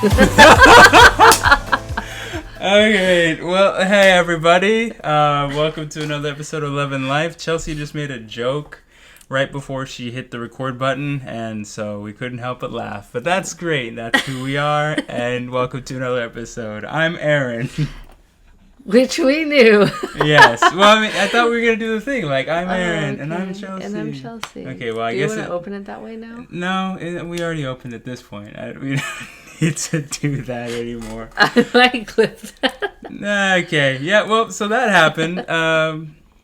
Okay, well, hey everybody. Welcome to another episode of Love and Life. Chelsea just made a joke right before she hit the record button, and so we couldn't help but laugh. But that's great. That's who we are, and welcome to another episode. I'm Aaron. Which we knew. Yes. Well, I mean, I thought we were going to do the thing. Like, I'm Aaron, okay. And I'm Chelsea. And I'm Chelsea. Okay, well, I guess... guess... Do you want to open it that way now? No, we already opened at this point. We don't need to do that anymore. I might clip that. Okay, yeah, well, so that happened.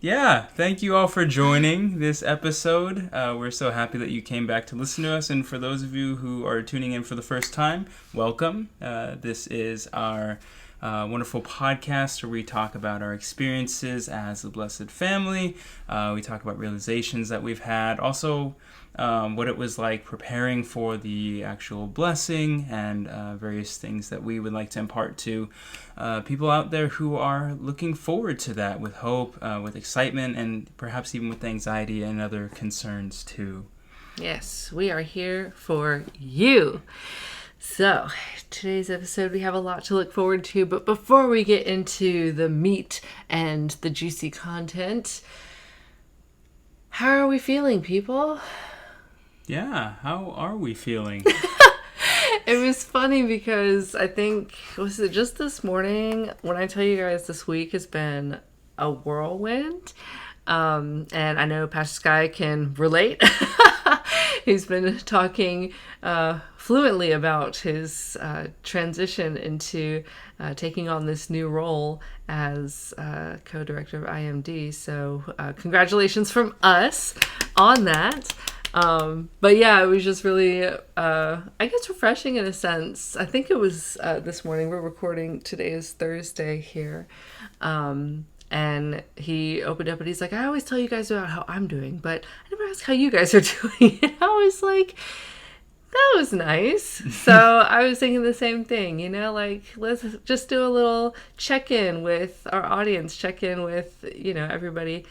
Yeah, thank you all for joining this episode. We're so happy that you came back to listen to us. And for those of you who are tuning in for the first time, welcome. This is our... wonderful podcast where we talk about our experiences as a blessed family. We talk about realizations that we've had. Also, what it was like preparing for the actual blessing and various things that we would like to impart to people out there who are looking forward to that with hope, with excitement, and perhaps even with anxiety and other concerns too. Yes, we are here for you. So, today's episode, we have a lot to look forward to, but before we get into the meat and the juicy content, how are we feeling, people? Yeah, how are we feeling? It was funny because I think, was it just this morning, when I tell you guys this week has been a whirlwind, and I know Pastor Sky can relate. He's been talking fluently about his transition into taking on this new role as co-director of IMD. So congratulations from us on that. But yeah, it was just really, I guess, refreshing in a sense. I think it was this morning. We're recording. Today is Thursday here. And he opened up and he's like, I always tell you guys about how I'm doing, but I never ask how you guys are doing. And I was like, that was nice. So I was thinking the same thing, you know, like, let's just do a little check-in with our audience, check-in with, you know, everybody.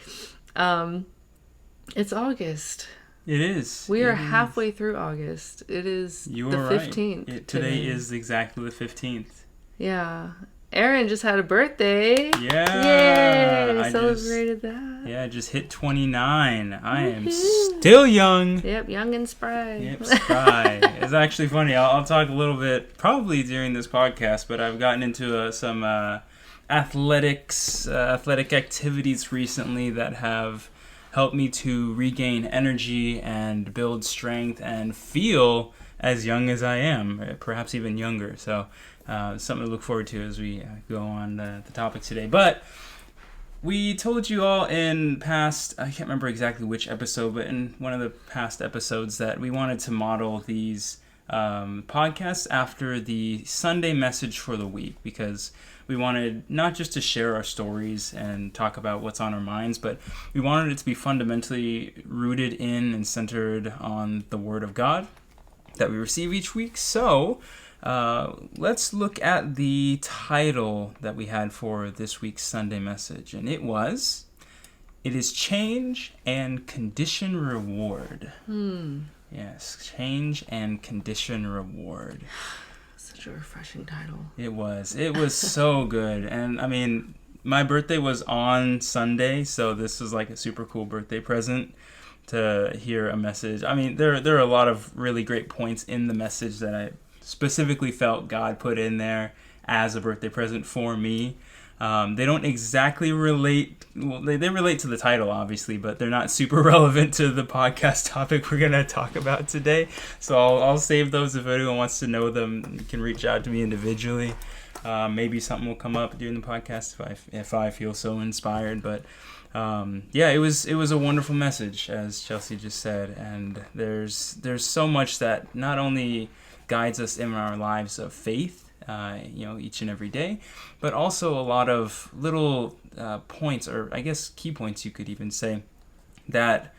It's August. It is. We are halfway through August. It is the 15th. Right. Today is exactly the 15th. Yeah. Aaron just had a birthday. Yeah. Yay! Celebrated that. Yeah, I just hit 29. I am still young. Yep, young and spry. Yep, spry. It's actually funny. I'll talk a little bit, probably during this podcast, but I've gotten into some athletic activities recently that have helped me to regain energy and build strength and feel as young as I am, perhaps even younger. So something to look forward to as we go on the topic today. But we told you all in past, I can't remember exactly which episode, but in one of the past episodes that we wanted to model these podcasts after the Sunday message for the week, because we wanted not just to share our stories and talk about what's on our minds, but we wanted it to be fundamentally rooted in and centered on the Word of God that we receive each week. So let's look at the title that we had for this week's Sunday message, and it is Change and Condition Reward. Yes, Change and Condition Reward. Such a refreshing title. It was so good. And I mean, my birthday was on Sunday, so this was like a super cool birthday present to hear a message. I mean, there are a lot of really great points in the message that I specifically felt God put in there as a birthday present for me. They don't exactly relate. Well, they relate to the title, obviously, but they're not super relevant to the podcast topic we're going to talk about today. So I'll save those. If anyone wants to know them, you can reach out to me individually. Maybe something will come up during the podcast if I feel so inspired. But yeah, it was a wonderful message, as Chelsea just said. And there's so much that not only guides us in our lives of faith, each and every day, but also a lot of little points, or I guess key points you could even say, that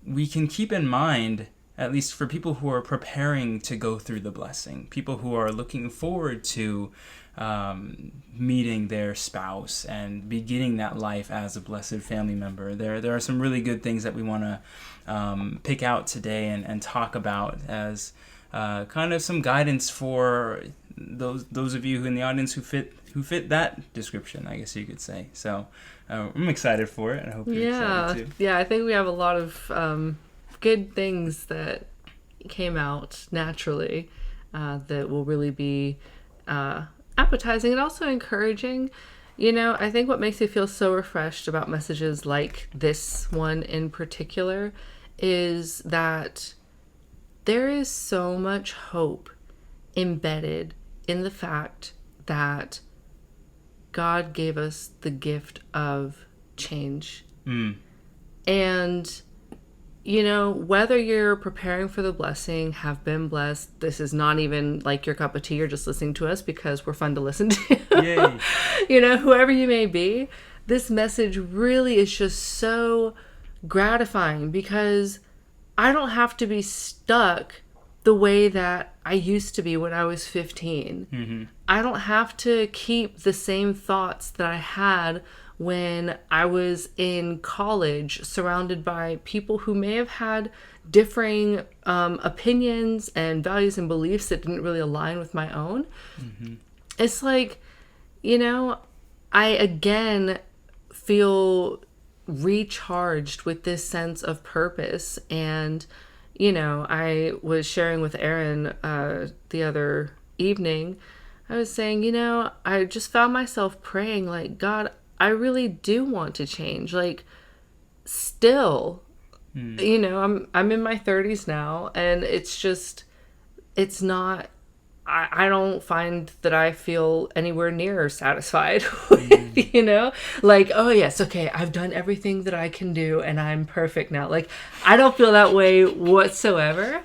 we can keep in mind, at least for people who are preparing to go through the blessing, people who are looking forward to meeting their spouse and beginning that life as a blessed family member. There are some really good things that we want to pick out today and talk about as kind of some guidance for those of you who in the audience who fit that description, I guess you could say. So I'm excited for it. I hope you're excited too. Yeah, I think we have a lot of good things that came out naturally that will really be appetizing and also encouraging. I think what makes me feel so refreshed about messages like this one in particular is that there is so much hope embedded in the fact that God gave us the gift of change. And, whether you're preparing for the blessing, have been blessed, this is not even like your cup of tea, you're just listening to us because we're fun to listen to. Yay. Whoever you may be, this message really is just so gratifying because I don't have to be stuck the way that I used to be when I was 15. I don't have to keep the same thoughts that I had when I was in college, surrounded by people who may have had differing opinions and values and beliefs that didn't really align with my own. It's like, I again feel recharged with this sense of purpose. And, I was sharing with Aaron the other evening, I was saying, I just found myself praying like, God, I really do want to change. Like, still, I'm in my 30s now, and it's not, I don't find that I feel anywhere near satisfied with, like, oh yes, okay, I've done everything that I can do and I'm perfect now. Like, I don't feel that way whatsoever.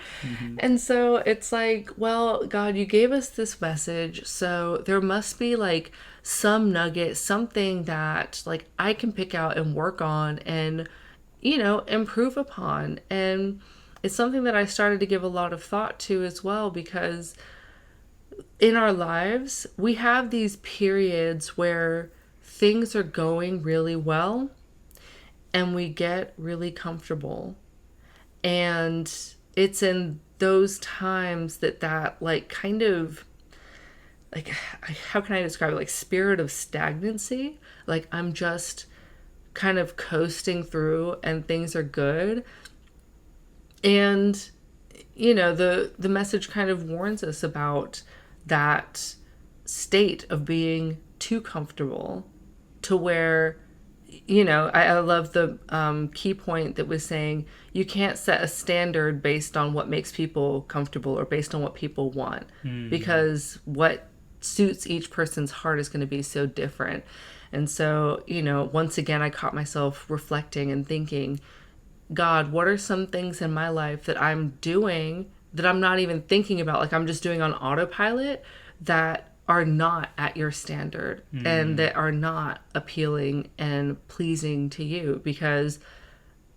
And so it's like, well, God, you gave us this message, so there must be like some nugget, something that like I can pick out and work on and, improve upon. And it's something that I started to give a lot of thought to as well, because in our lives, we have these periods where things are going really well and we get really comfortable. And it's in those times that like kind of like, how can I describe it? Like spirit of stagnancy. Like I'm just kind of coasting through and things are good. And, the message kind of warns us about that state of being too comfortable to where, I love the key point that was saying you can't set a standard based on what makes people comfortable or based on what people want, because what suits each person's heart is going to be so different. And so, once again, I caught myself reflecting and thinking, God, what are some things in my life that I'm doing that I'm not even thinking about, like I'm just doing on autopilot, that are not at your standard and that are not appealing and pleasing to you? Because,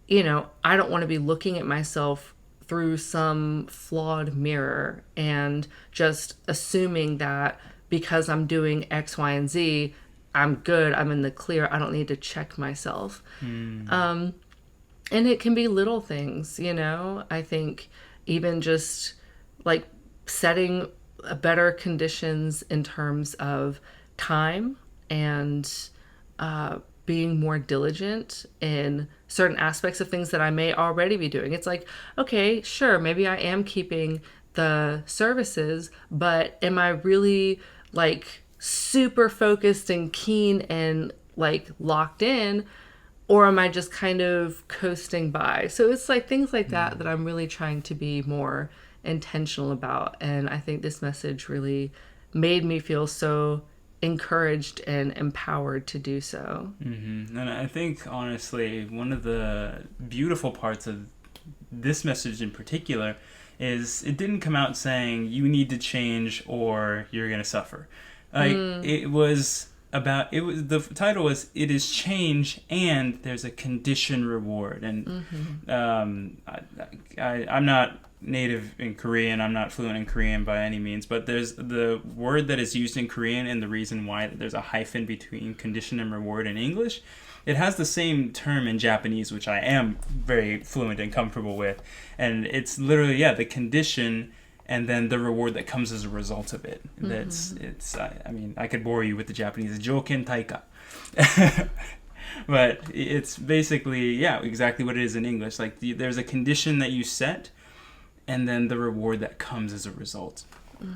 I don't want to be looking at myself through some flawed mirror and just assuming that because I'm doing X, Y, and Z, I'm good, I'm in the clear, I don't need to check myself. And it can be little things, I think even just like setting better conditions in terms of time and being more diligent in certain aspects of things that I may already be doing. It's like, okay, sure, maybe I am keeping the services, but am I really like super focused and keen and like locked in? Or am I just kind of coasting by? So it's like things like that that I'm really trying to be more intentional about. And I think this message really made me feel so encouraged and empowered to do so. And I think, honestly, one of the beautiful parts of this message in particular is it didn't come out saying you need to change or you're going to suffer. Like, it was... the title was "It is change and there's a condition reward," and I'm not native in Korean, I'm not fluent in Korean by any means, but there's the word that is used in Korean and the reason why there's a hyphen between condition and reward in English. It has the same term in Japanese, which I am very fluent and comfortable with, and it's literally the condition and then the reward that comes as a result of it. I mean, I could bore you with the Japanese joken taika. But it's basically, yeah, exactly what it is in English. Like there's a condition that you set, and then the reward that comes as a result,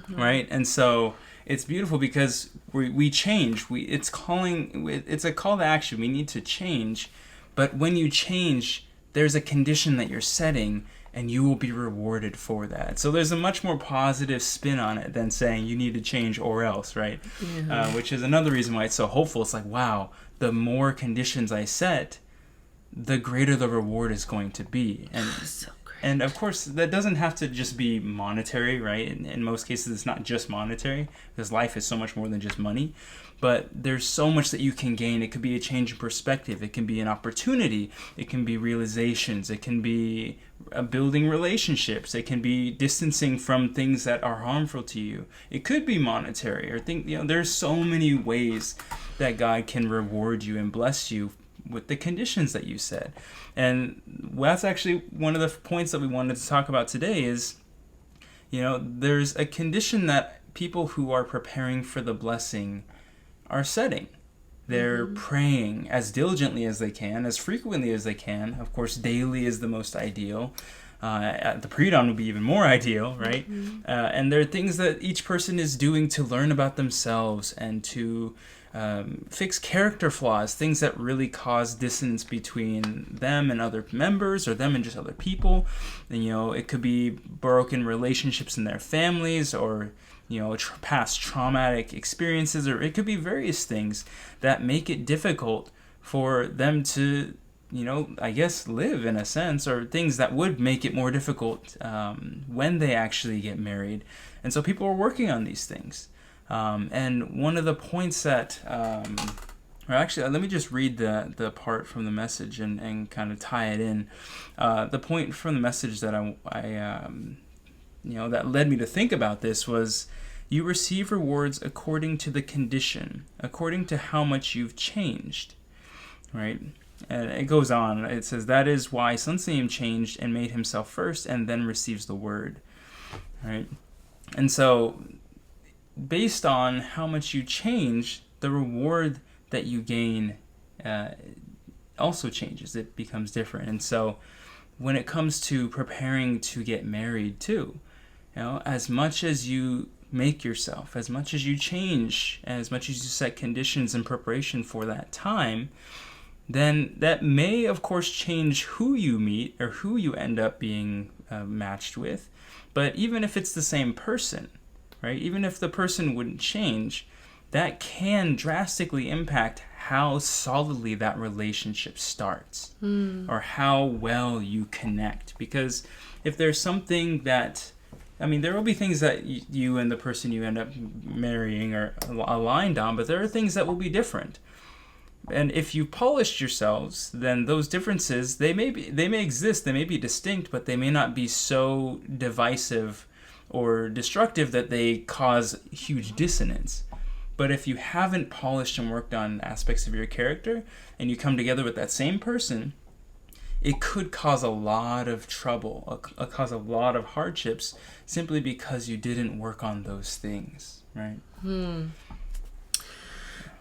right? And so it's beautiful because we change. It's a call to action. We need to change, but when you change, there's a condition that you're setting, and you will be rewarded for that. So there's a much more positive spin on it than saying you need to change or else, right? Which is another reason why it's so hopeful. It's like, wow, the more conditions I set, the greater the reward is going to be. And So great. and of course, that doesn't have to just be monetary, right? In most cases, it's not just monetary, because life is so much more than just money. But there's so much that you can gain. It could be a change in perspective. It can be an opportunity. It can be realizations. It can be building relationships. It can be distancing from things that are harmful to you. It could be monetary or there's so many ways that God can reward you and bless you with the conditions that you set. And that's actually one of the points that we wanted to talk about today is, there's a condition that people who are preparing for the blessing are setting. They're praying as diligently as they can, as frequently as they can. Of course, daily is the most ideal. At the pre-dawn would be even more ideal, right? And there are things that each person is doing to learn about themselves and to fix character flaws, things that really cause dissonance between them and other members or them and just other people. And, it could be broken relationships in their families or past traumatic experiences, or it could be various things that make it difficult for them to, I guess, live in a sense, or things that would make it more difficult when they actually get married. And so people are working on these things. And one of the points that, or actually, let me just read the part from the message and kind of tie it in. The point from the message that I that led me to think about this was, you receive rewards according to the condition, according to how much you've changed, right? And it goes on. It says, that is why Sunseem changed and made himself first and then receives the word, right? And so based on how much you change, the reward that you gain also changes. It becomes different. And so when it comes to preparing to get married too, as much as you make yourself, as much as you change, as much as you set conditions in preparation for that time, then that may, of course, change who you meet or who you end up being matched with. But even if it's the same person, right? Even if the person wouldn't change, that can drastically impact how solidly that relationship starts or how well you connect. Because if there's something that, there will be things that you and the person you end up marrying are aligned on, but there are things that will be different. And if you polished yourselves, then those differences, they may exist, they may be distinct, but they may not be so divisive or destructive that they cause huge dissonance. But if you haven't polished and worked on aspects of your character, and you come together with that same person, it could cause a lot of trouble, cause a lot of hardships, simply because you didn't work on those things, right?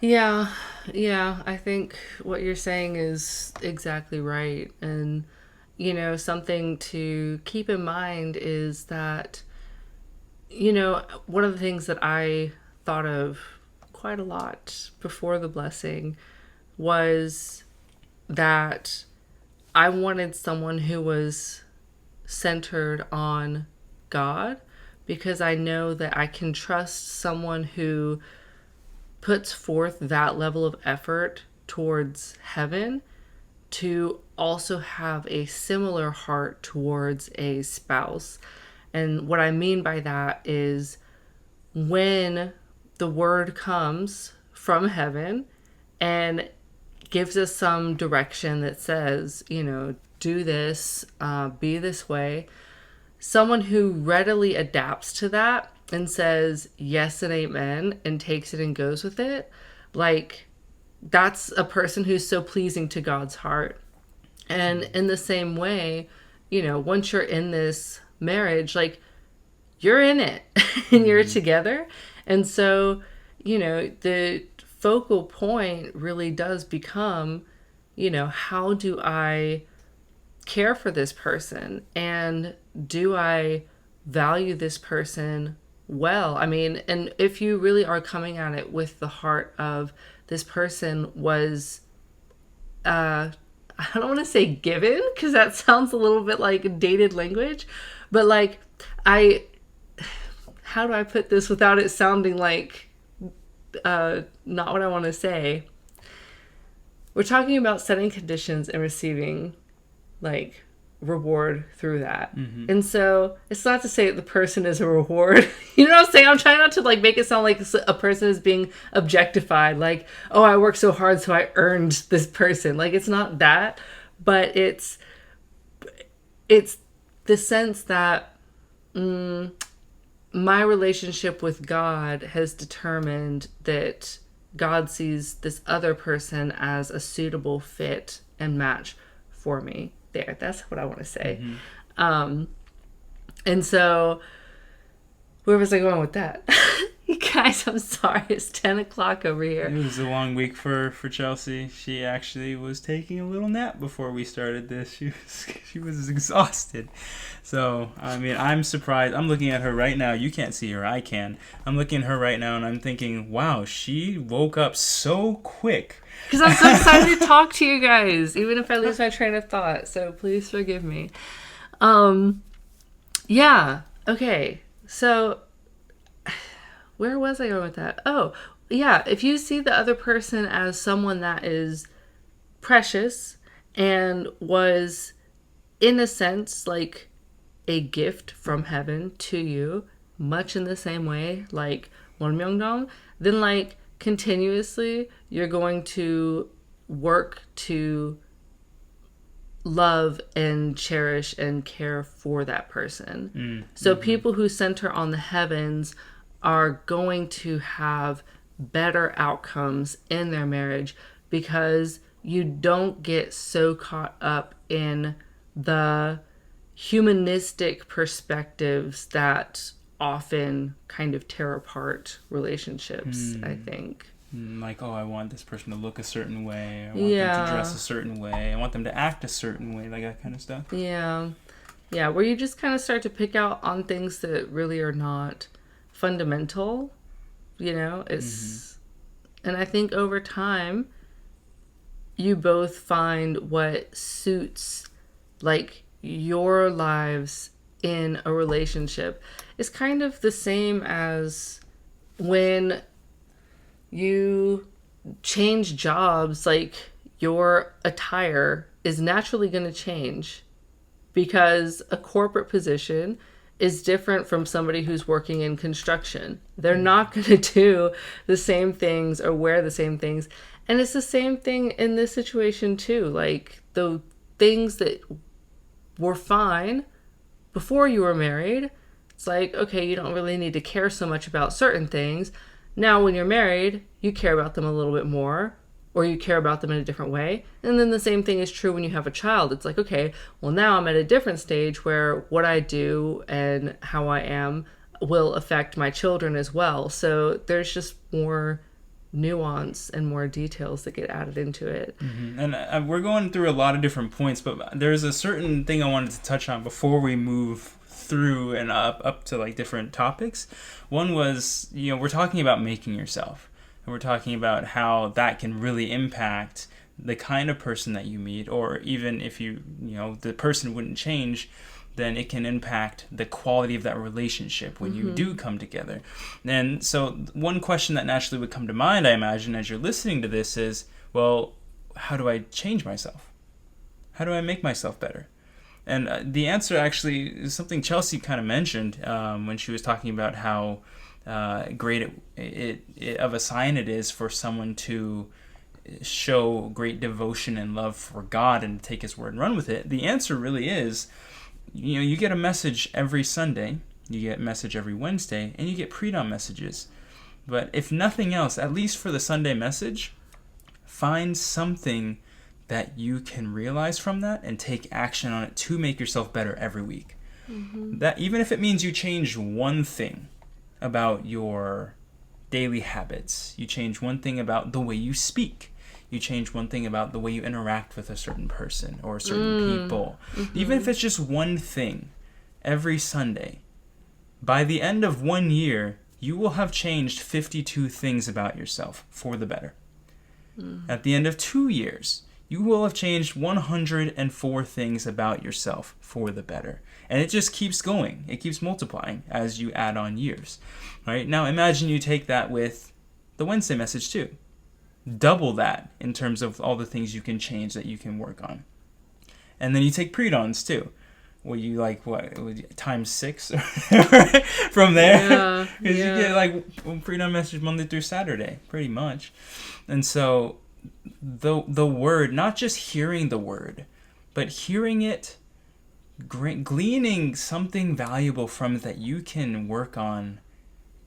Yeah, I think what you're saying is exactly right. And, something to keep in mind is that, one of the things that I thought of quite a lot before the blessing was that I wanted someone who was centered on God, because I know that I can trust someone who puts forth that level of effort towards heaven to also have a similar heart towards a spouse. And what I mean by that is, when the word comes from heaven and gives us some direction that says, do this, be this way, someone who readily adapts to that and says yes and amen and takes it and goes with it, that's a person who's so pleasing to God's heart. And in the same way, once you're in this marriage, you're in it and you're together. And so, the focal point really does become, how do I care for this person? And do I value this person well? I mean, and if you really are coming at it with the heart of this person was, I don't want to say given, because that sounds a little bit like dated language, but like, how do I put this without it sounding like not what I want to say? We're talking about setting conditions and receiving like reward through that. And so it's not to say that the person is a reward. You know what I'm saying? I'm trying not to like make it sound like a person is being objectified, like, oh, I worked so hard so I earned this person. Like, it's not that, but it's the sense that my relationship with God has determined that God sees this other person as a suitable fit and match for me. There, that's what I want to say. And so, where was I going with that? You guys, I'm sorry, it's 10 o'clock over here. It was a long week for Chelsea. She actually was taking a little nap before we started this. She was exhausted. So, I mean, I'm surprised. I'm looking at her right now. You can't see her. I can. I'm looking at her right now, and I'm thinking, wow, she woke up so quick. Because I'm so excited to talk to you guys, even if I lose my train of thought. So please forgive me. Yeah. Okay. So where was I going with that? Oh, yeah. If you see the other person as someone that is precious and was, in a sense, like a gift from heaven to you, much in the same way, like Wonmyeongdong, then like continuously you're going to work to love and cherish and care for that person. So people who center on the heavens are going to have better outcomes in their marriage, because you don't get so caught up in the humanistic perspectives that often kind of tear apart relationships, I think. Like, oh, I want this person to look a certain way. I want them to dress a certain way. I want them to act a certain way, like that kind of stuff. Yeah, where you just kind of start to pick out on things that really are not fundamental, it's and I think over time you both find what suits like your lives in a relationship. It's kind of the same as when you change jobs, like your attire is naturally going to change because a corporate position is different from somebody who's working in construction. They're not going to do the same things or wear the same things. And it's the same thing in this situation too. Like the things that were fine before you were married, it's like, okay, you don't really need to care so much about certain things. Now when you're married, you care about them a little bit more, or you care about them in a different way. And then the same thing is true when you have a child. It's like, okay, well now I'm at a different stage where what I do and how I am will affect my children as well. So there's just more nuance and more details that get added into it. And we're going through a lot of different points, but there's a certain thing I wanted to touch on before we move through and up to like different topics. One was, we're talking about making yourself, and we're talking about how that can really impact the kind of person that you meet, or even if the person wouldn't change, then it can impact the quality of that relationship when you do come together. And so one question that naturally would come to mind, I imagine, as you're listening to this is, well, how do I change myself? How do I make myself better? And the answer actually is something Chelsea kind of mentioned when she was talking about how great it of a sign it is for someone to show great devotion and love for God and take His word and run with it. The answer really is, you get a message every Sunday, you get a message every Wednesday, and you get pre-dawn messages. But if nothing else, at least for the Sunday message, find something that you can realize from that and take action on it to make yourself better every week. That even if it means you change one thing about your daily habits, you change one thing about the way you speak, you change one thing about the way you interact with a certain person or certain people, even if it's just one thing every Sunday, by the end of 1 year, you will have changed 52 things about yourself for the better. At the end of 2 years, you will have changed 104 things about yourself for the better. And it just keeps going. It keeps multiplying as you add on years. Right? Now imagine you take that with the Wednesday message too. Double that in terms of all the things you can change that you can work on. And then you take pre-dawns too. Well, you like what times 6 from there? Because you get like pre-dawn message Monday through Saturday, pretty much. And so the word, not just hearing the word, but hearing it, gleaning something valuable from it that you can work on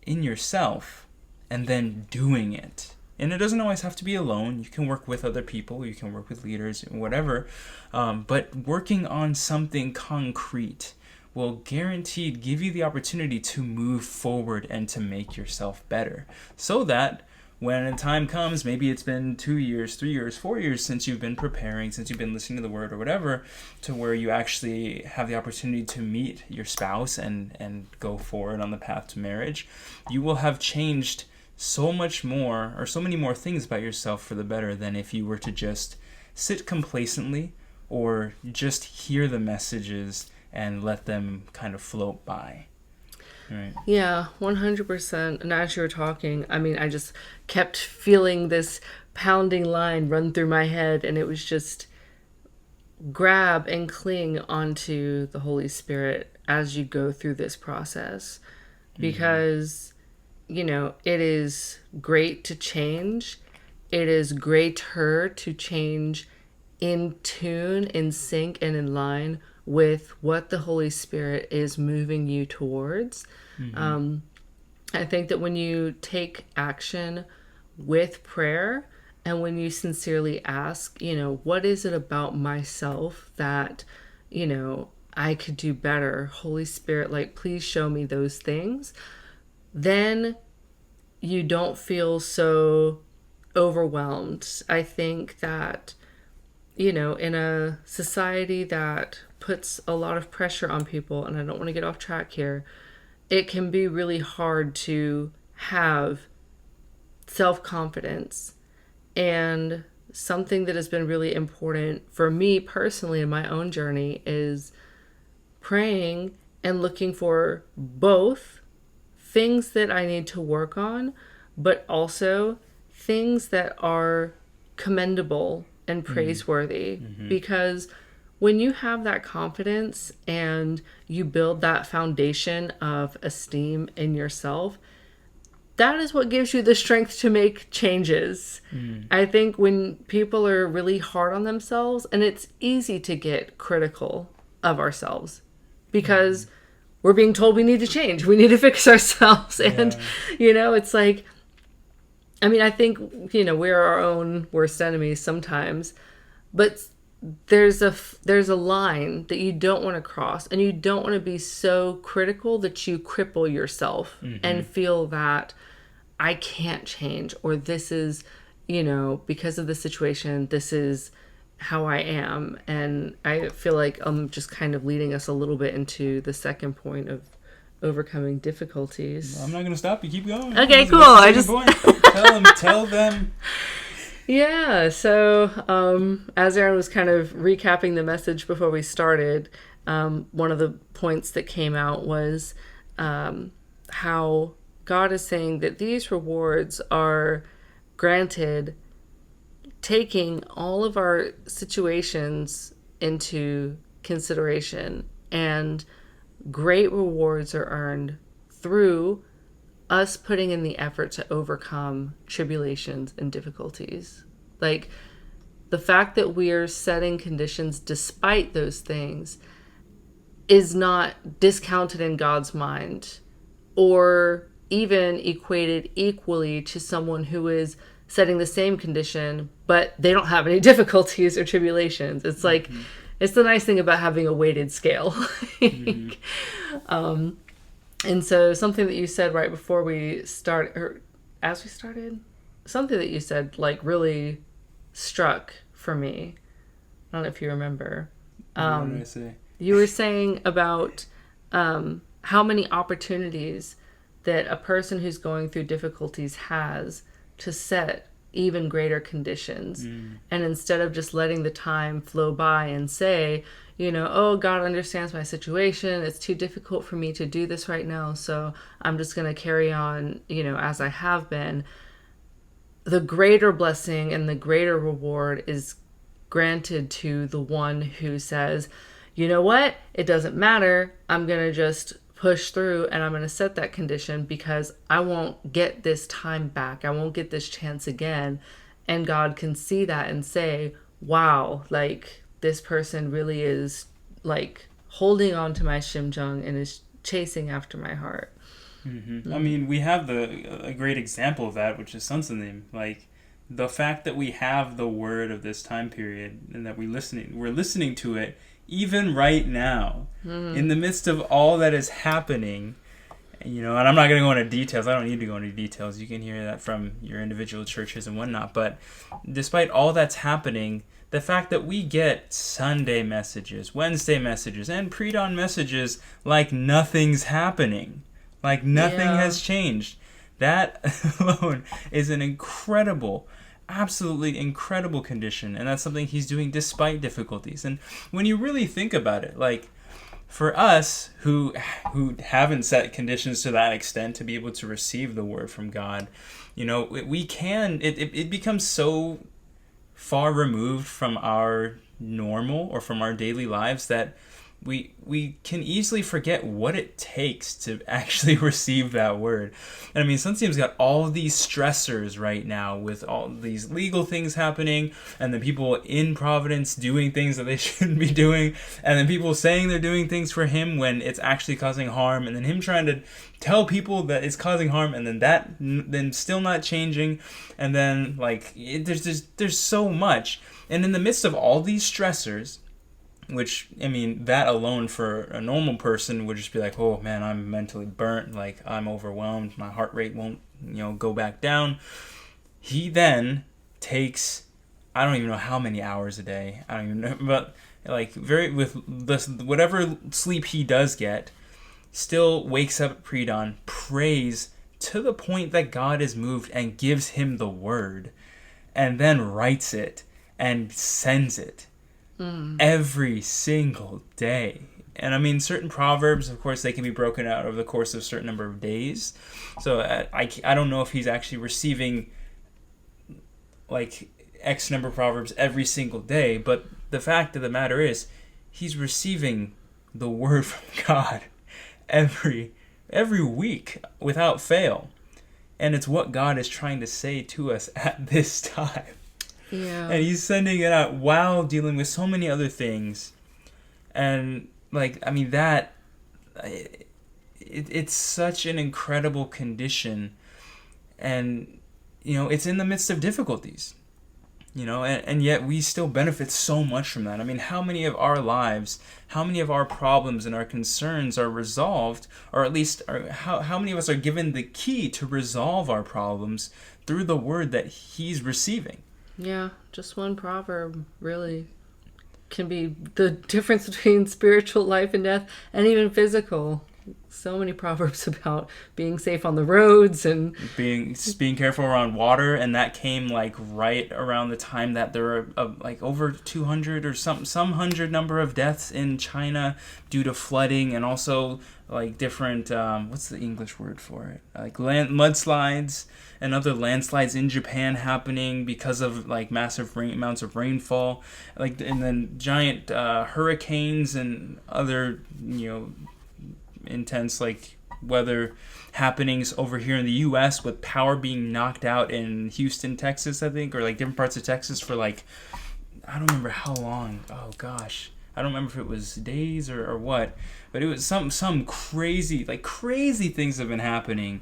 in yourself, and then doing it. And it doesn't always have to be alone. You can work with other people. You can work with leaders, whatever. But working on something concrete will guaranteed give you the opportunity to move forward and to make yourself better. So that when a time comes, maybe it's been 2 years, 3 years, 4 years since you've been preparing, since you've been listening to the word or whatever, to where you actually have the opportunity to meet your spouse and go forward on the path to marriage, you will have changed so much more, or so many more things about yourself for the better than if you were to just sit complacently or just hear the messages and let them kind of float by. Right. Yeah, 100%. And as you were talking, I mean, I just kept feeling this pounding line run through my head, and it was just grab and cling onto the Holy Spirit as you go through this process. Because, you know, it is great to change. It is greater to change in tune, in sync, and in line with what the Holy Spirit is moving you towards. I think that when you take action with prayer and when you sincerely ask, you know, what is it about myself that, you know, I could do better? Holy Spirit, like, please show me those things. Then you don't feel so overwhelmed. I think that, you know, in a society that puts a lot of pressure on people, and I don't want to get off track here, it can be really hard to have self-confidence. And something that has been really important for me personally in my own journey is praying and looking for both things that I need to work on, but also things that are commendable and praiseworthy. Because when you have that confidence and you build that foundation of esteem in yourself, that is what gives you the strength to make changes. I think when people are really hard on themselves, and it's easy to get critical of ourselves because we're being told we need to change, we need to fix ourselves. And, you know, it's like, I mean, I think, you know, we're our own worst enemies sometimes, but there's a line that you don't want to cross, and you don't want to be so critical that you cripple yourself and feel that I can't change, or this is, you know, because of the situation, this is how I am. And I feel like I'm just kind of leading us a little bit into the second point of overcoming difficulties. I'm not going to stop you. Keep going. Okay, cool. I just tell them. Yeah, so as Aaron was kind of recapping the message before we started, one of the points that came out was how God is saying that these rewards are granted taking all of our situations into consideration, and great rewards are earned through us putting in the effort to overcome tribulations and difficulties. Like, the fact that we're setting conditions despite those things is not discounted in God's mind, or even equated equally to someone who is setting the same condition, but they don't have any difficulties or tribulations. It's like, it's the nice thing about having a weighted scale. And so something that you said right before we start, or as we started, something that you said like really struck for me. I don't know if you remember. What did I say? You were saying about how many opportunities that a person who's going through difficulties has to set even greater conditions. And instead of just letting the time flow by and say, you know, oh, God understands my situation. It's too difficult for me to do this right now. So I'm just going to carry on, you know, as I have been. The greater blessing and the greater reward is granted to the one who says, you know what? It doesn't matter. I'm going to just push through and I'm going to set that condition because I won't get this time back. I won't get this chance again. And God can see that and say, wow, like this person really is like holding on to my shimjung and is chasing after my heart. I mean, we have a great example of that, which is Sunsanim. Like the fact that we have the word of this time period and that we're listening to it even right now, in the midst of all that is happening, you know, and I'm not going to go into details. I don't need to go into details. You can hear that from your individual churches and whatnot. But despite all that's happening, the fact that we get Sunday messages, Wednesday messages, and pre-dawn messages like nothing's happening, like nothing has changed, that alone is an incredible, absolutely incredible condition, and that's something he's doing despite difficulties. And when you really think about it, like for us who haven't set conditions to that extent to be able to receive the word from God, you know, we can, it becomes so far removed from our normal or from our daily lives that we can easily forget what it takes to actually receive that word. And I mean, Sunseem's got all these stressors right now with all these legal things happening, and then people in Providence doing things that they shouldn't be doing, and then people saying they're doing things for him when it's actually causing harm, and then him trying to tell people that it's causing harm, and then still not changing, and then like there's so much. And in the midst of all these stressors, which, I mean, that alone for a normal person would just be like, oh man, I'm mentally burnt, like I'm overwhelmed, my heart rate won't, you know, go back down. He then takes, I don't even know how many hours a day, I don't even know, but like with whatever sleep he does get, still wakes up at pre-dawn, prays to the point that God is moved and gives him the word, and then writes it and sends it. Every single day. And I mean, certain proverbs, of course, they can be broken out over the course of a certain number of days. So I don't know if he's actually receiving like X number of proverbs every single day, but the fact of the matter is he's receiving the word from God every week without fail. And it's what God is trying to say to us at this time. Yeah. And he's sending it out while dealing with so many other things. And, like, I mean, that... It's such an incredible condition. And, you know, it's in the midst of difficulties. You know, and yet we still benefit so much from that. I mean, how many of our lives, how many of our problems and our concerns are resolved, or at least how many of us are given the key to resolve our problems through the word that he's receiving? Yeah, just one proverb really can be the difference between spiritual life and death, and even physical. So many proverbs about being safe on the roads and being careful around water, and that came like right around the time that there were like over 200 or some hundred number of deaths in China due to flooding, and also like different what's the English word for it, like mudslides and other landslides in Japan happening because of like massive amounts of rainfall, like, and then giant hurricanes and other, you know, intense like weather happenings over here in the US, with power being knocked out in Houston, Texas, I think, or like different parts of Texas for like, I don't remember how long. Oh gosh, I don't remember if it was days or what, but it was some crazy things have been happening,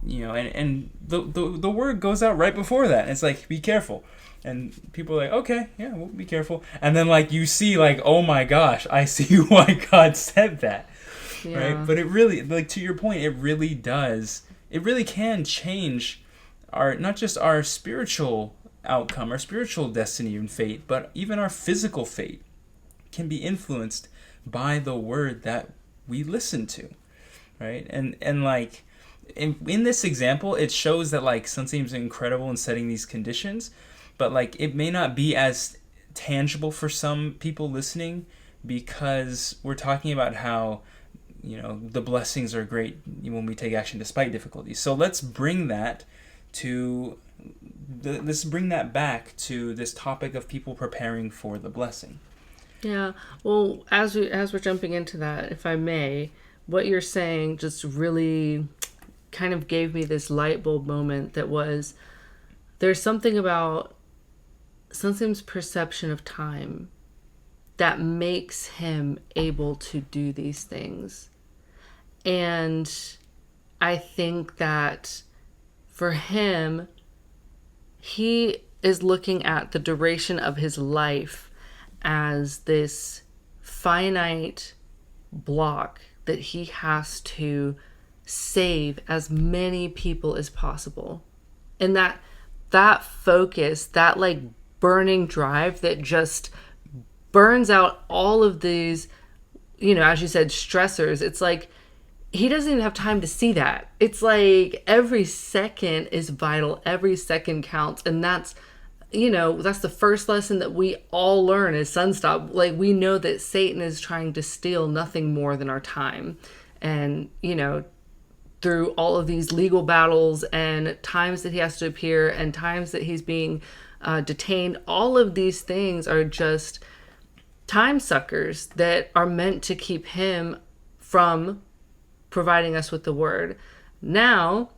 and the word goes out right before that. It's like, be careful. And people are like, okay, yeah, we'll be careful. And then you see oh my gosh, I see why God said that. Yeah. Right? But it really, to your point, it really does. It really can change not just our spiritual outcome, our spiritual destiny and fate, but even our physical fate can be influenced by the word that we listen to, right? And in this example, it shows that Sun seems incredible in setting these conditions, but it may not be as tangible for some people listening, because we're talking about how the blessings are great when we take action despite difficulties. So let's bring that back to this topic of people preparing for the blessing. Yeah. Well, as we're jumping into that, if I may, what you're saying just really kind of gave me this light bulb moment that was, there's something about Sunsim's perception of time that makes him able to do these things. And I think that for him, he is looking at the duration of his life as this finite block that he has to save as many people as possible. And that focus, that burning drive that just burns out all of these, as you said, stressors. It's he doesn't even have time to see that. It's every second is vital. Every second counts. And that's the first lesson that we all learn is Sunstop. We know that Satan is trying to steal nothing more than our time. And, through all of these legal battles and times that he has to appear and times that he's being detained, all of these things are just time suckers that are meant to keep him from providing us with the word. Now,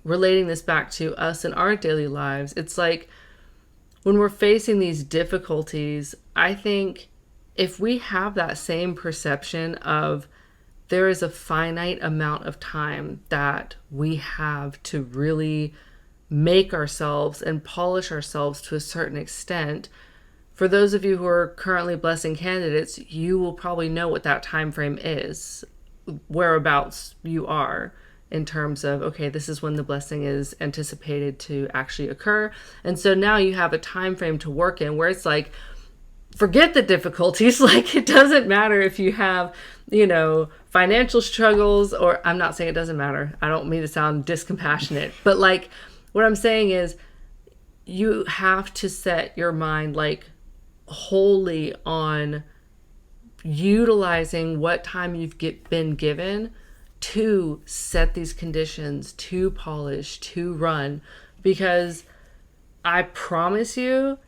relating this back to us in our daily lives, it's when we're facing these difficulties, I think if we have that same perception of there is a finite amount of time that we have to really make ourselves and polish ourselves to a certain extent. For those of you who are currently blessing candidates, you will probably know what that time frame is, whereabouts you are in terms of, okay, this is when the blessing is anticipated to actually occur. And so now you have a time frame to work in where it's forget the difficulties. It doesn't matter if you have, financial struggles, or I'm not saying it doesn't matter. I don't mean to sound discompassionate, but what I'm saying is you have to set your mind wholly on utilizing what time you've been given to set these conditions, to polish, to run, because I promise you,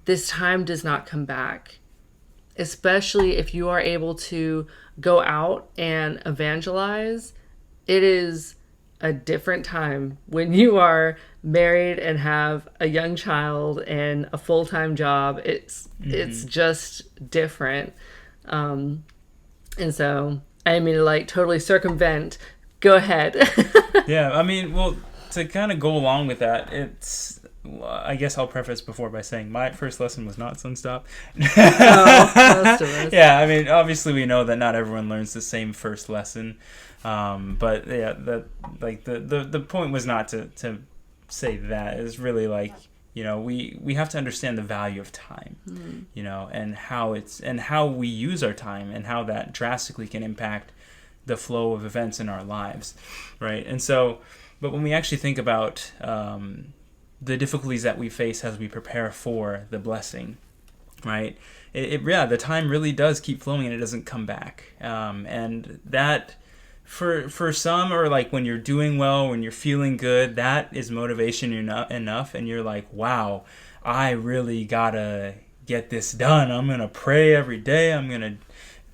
this time does not come back, especially if you are able to go out and evangelize. It is a different time when you are married and have a young child and a full-time job. It's just different. And so I mean to totally circumvent. Go ahead. Yeah, I mean, well, to kind of go along with that, I guess I'll preface before by saying my first lesson was not Sunstop. Yeah, I mean, obviously we know that not everyone learns the same first lesson, but yeah, the point was not to say that. It's really we have to understand the value of time, and how we use our time and how that drastically can impact the flow of events in our lives, right? And so, but when we actually think about the difficulties that we face as we prepare for the blessing, right? The time really does keep flowing and it doesn't come back. And that for some, or when you're doing well, when you're feeling good, that is motivation enough, and you're wow, I really gotta get this done. I'm gonna pray every day. I'm gonna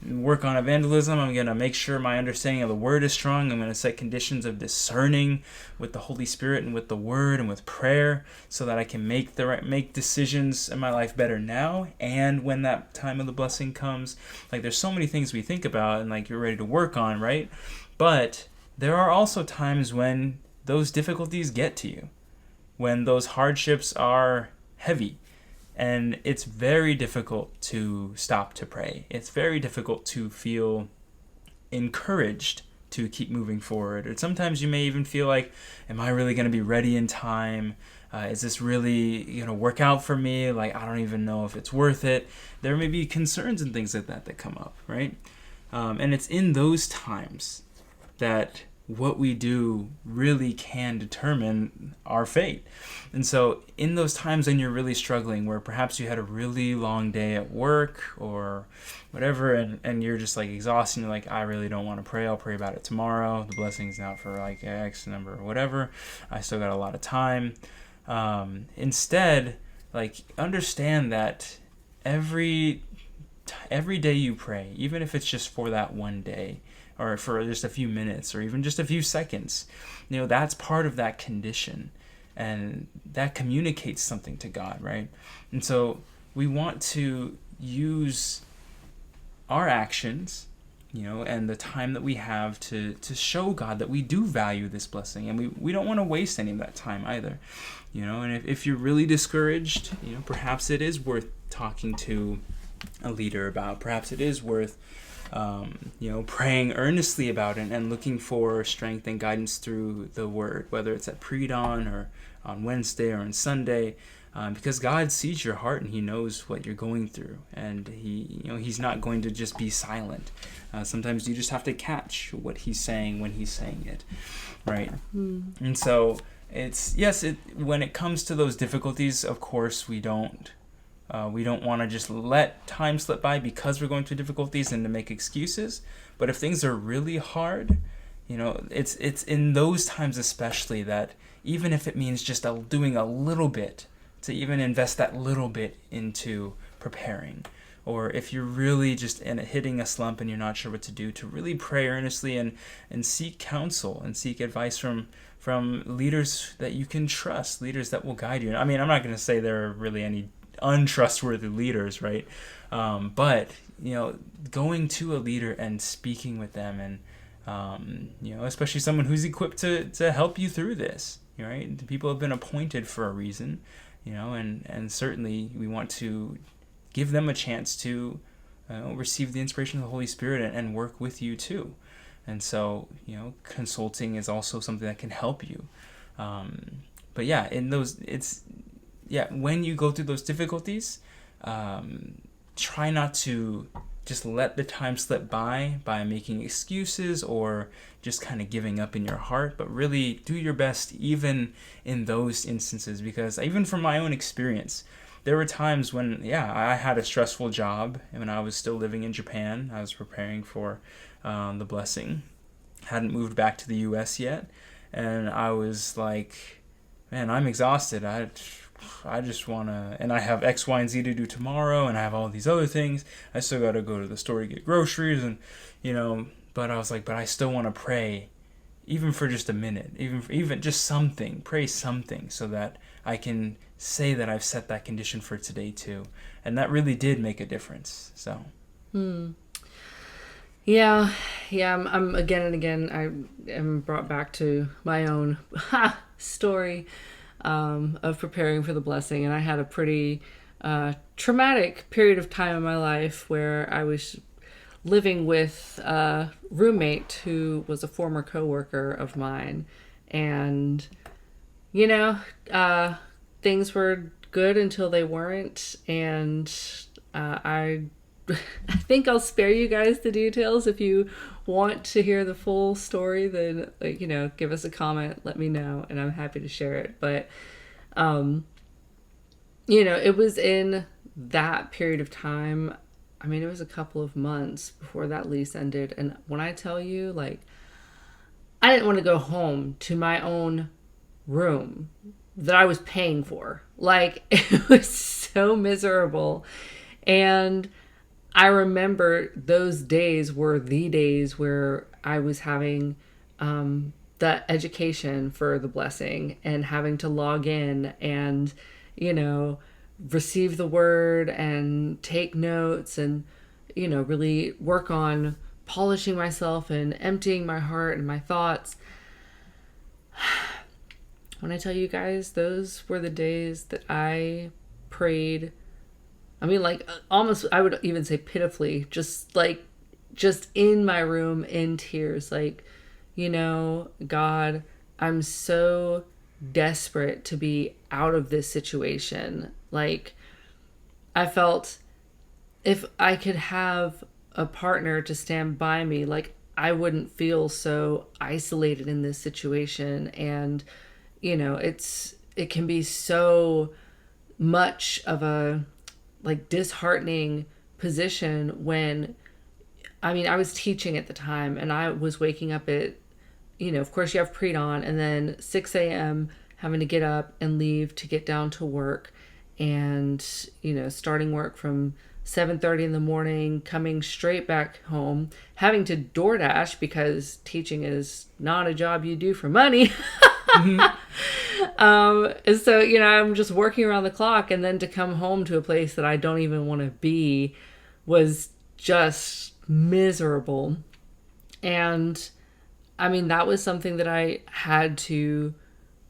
work on evangelism. I'm going to make sure my understanding of the word is strong. I'm going to set conditions of discerning with the Holy Spirit and with the word and with prayer so that I can make decisions in my life better now and when that time of the blessing comes. Like, there's so many things we think about and like you're ready to work on, right? But there are also times when those difficulties get to you, when those hardships are heavy. And it's very difficult to stop to pray. It's very difficult to feel encouraged to keep moving forward. And sometimes you may even feel like, am I really going to be ready in time? Is this really going to work out for me? Like, I don't even know if it's worth it. There may be concerns and things like that come up, right? And it's in those times that what we do really can determine our fate. And so in those times when you're really struggling, where perhaps you had a really long day at work or whatever, and you're just like exhausted, and you're like, I really don't want to pray. I'll pray about it tomorrow. The blessing's not for like X number or whatever. I still got a lot of time. Instead, like, understand that every day you pray, even if it's just for that one day, or for just a few minutes, or even just a few seconds, that's part of that condition, and that communicates something to God, right? And so we want to use our actions, and the time that we have to show God that we do value this blessing, and we don't want to waste any of that time either, and if you're really discouraged, perhaps it is worth talking to a leader about, perhaps it is worth praying earnestly about it and looking for strength and guidance through the word, whether it's at pre-dawn or on Wednesday or on Sunday, because God sees your heart and he knows what you're going through, and he's not going to just be silent. Sometimes you just have to catch what he's saying when he's saying it, right? And so when it comes to those difficulties, of course, we don't want to just let time slip by because we're going through difficulties and to make excuses. But if things are really hard, it's in those times especially that even if it means just doing a little bit, to even invest that little bit into preparing. Or if you're really just hitting a slump and you're not sure what to do, to really pray earnestly and seek counsel and seek advice from leaders that you can trust, leaders that will guide you. I mean, I'm not going to say there are really any untrustworthy leaders, right? But going to a leader and speaking with them, and especially someone who's equipped to help you through this, right? People have been appointed for a reason, and certainly we want to give them a chance to receive the inspiration of the Holy Spirit and work with you too. And so consulting is also something that can help you. But yeah, when you go through those difficulties, try not to just let the time slip by making excuses or just kind of giving up in your heart, but really do your best even in those instances, because even from my own experience, there were times when, I had a stressful job, and when I was still living in Japan, I was preparing for the blessing, hadn't moved back to the U.S. yet, and I was like, man, I'm exhausted. I just want to, and I have X, Y, and Z to do tomorrow, and I have all these other things. I still got to go to the store to get groceries, and, but I was like, but I still want to pray, even for just a minute, even just something, pray something, so that I can say that I've set that condition for today too. And that really did make a difference, so. Yeah, I'm again and again, I am brought back to my own story of preparing for the blessing. And I had a pretty traumatic period of time in my life where I was living with a roommate who was a former coworker of mine. And, things were good until they weren't. And I think I'll spare you guys the details. If you want to hear the full story, then give us a comment, let me know, and I'm happy to share it. But it was in that period of time, I mean, it was a couple of months before that lease ended, and when I tell you, I didn't want to go home to my own room that I was paying for. It was so miserable. And I remember those days were the days where I was having the education for the blessing and having to log in and, you know, receive the word and take notes and, you know, really work on polishing myself and emptying my heart and my thoughts. When I tell you guys, those were the days that I prayed. I mean, like, almost, I would even say pitifully, just in my room in tears. Like, you know, God, I'm so desperate to be out of this situation. Like, I felt if I could have a partner to stand by me, like, I wouldn't feel so isolated in this situation. And, you know, it can be so much of a like disheartening position when, I mean, I was teaching at the time and I was waking up at, you know, of course you have pre-dawn and then 6 a.m. having to get up and leave to get down to work and, you know, starting work from 7:30 in the morning, coming straight back home, having to DoorDash because teaching is not a job you do for money. And so, you know, I'm just working around the clock, and then to come home to a place that I don't even want to be was just miserable. And I mean, that was something that I had to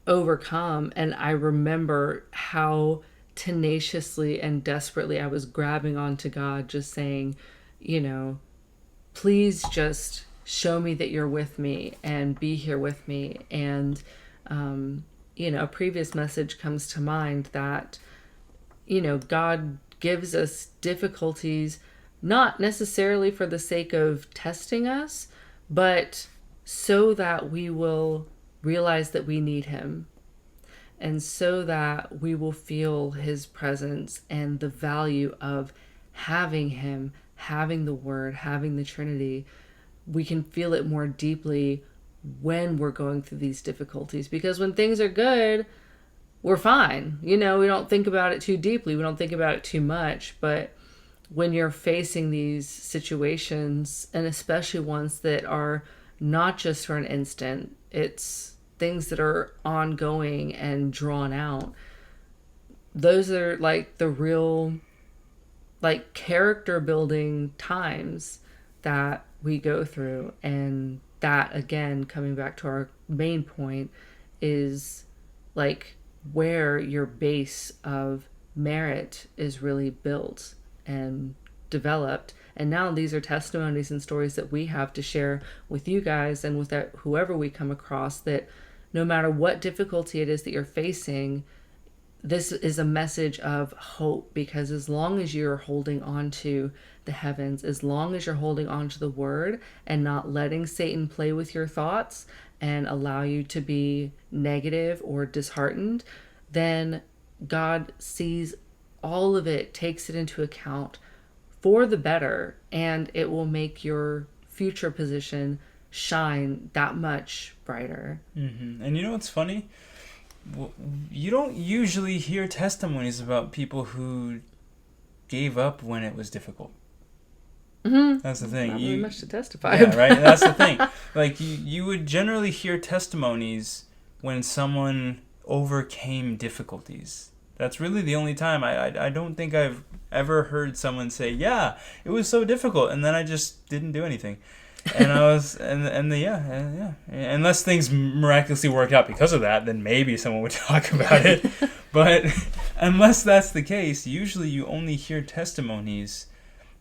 overcome. And I remember how tenaciously and desperately I was grabbing onto God, just saying, you know, please just show me that you're with me and be here with me. And, you know, a previous message comes to mind that, you know, God gives us difficulties, not necessarily for the sake of testing us, but so that we will realize that we need him. And so that we will feel his presence and the value of having him, having the word, having the Trinity. We can feel it more deeply when we're going through these difficulties, because when things are good, we're fine. You know, we don't think about it too deeply. We don't think about it too much. But when you're facing these situations, and especially ones that are not just for an instant, it's things that are ongoing and drawn out. Those are like the real, like, character building times that we go through. And that, again, coming back to our main point, is like where your base of merit is really built and developed. And now these are testimonies and stories that we have to share with you guys and with whoever we come across, that no matter what difficulty it is that you're facing, this is a message of hope. Because as long as you're holding on to the heavens, as long as you're holding on to the word and not letting Satan play with your thoughts and allow you to be negative or disheartened, then God sees all of it, takes it into account for the better, and it will make your future position shine that much brighter. Mm-hmm. And you know what's funny? You don't usually hear testimonies about people who gave up when it was difficult. Mm-hmm. That's the thing. Not really much to testify about. Right? That's the thing. Like, you would generally hear testimonies when someone overcame difficulties. That's really the only time. I don't think I've ever heard someone say, yeah, it was so difficult, and then I just didn't do anything. And I was, yeah. Unless things miraculously worked out because of that, then maybe someone would talk about it. But unless that's the case, usually you only hear testimonies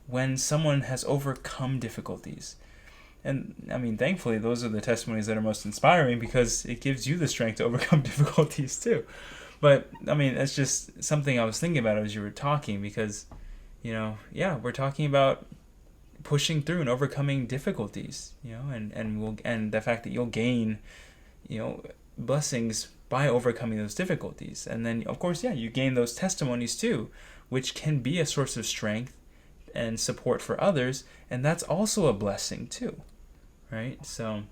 when someone has overcome difficulties. And I mean, thankfully, those are the testimonies that are most inspiring, because it gives you the strength to overcome difficulties too. But I mean, it's just something I was thinking about as you were talking, because, you know, yeah, we're talking about pushing through and overcoming difficulties, you know, and the fact that you'll gain, you know, blessings by overcoming those difficulties. And then, of course, yeah, you gain those testimonies too, which can be a source of strength and support for others, and that's also a blessing too, right? So,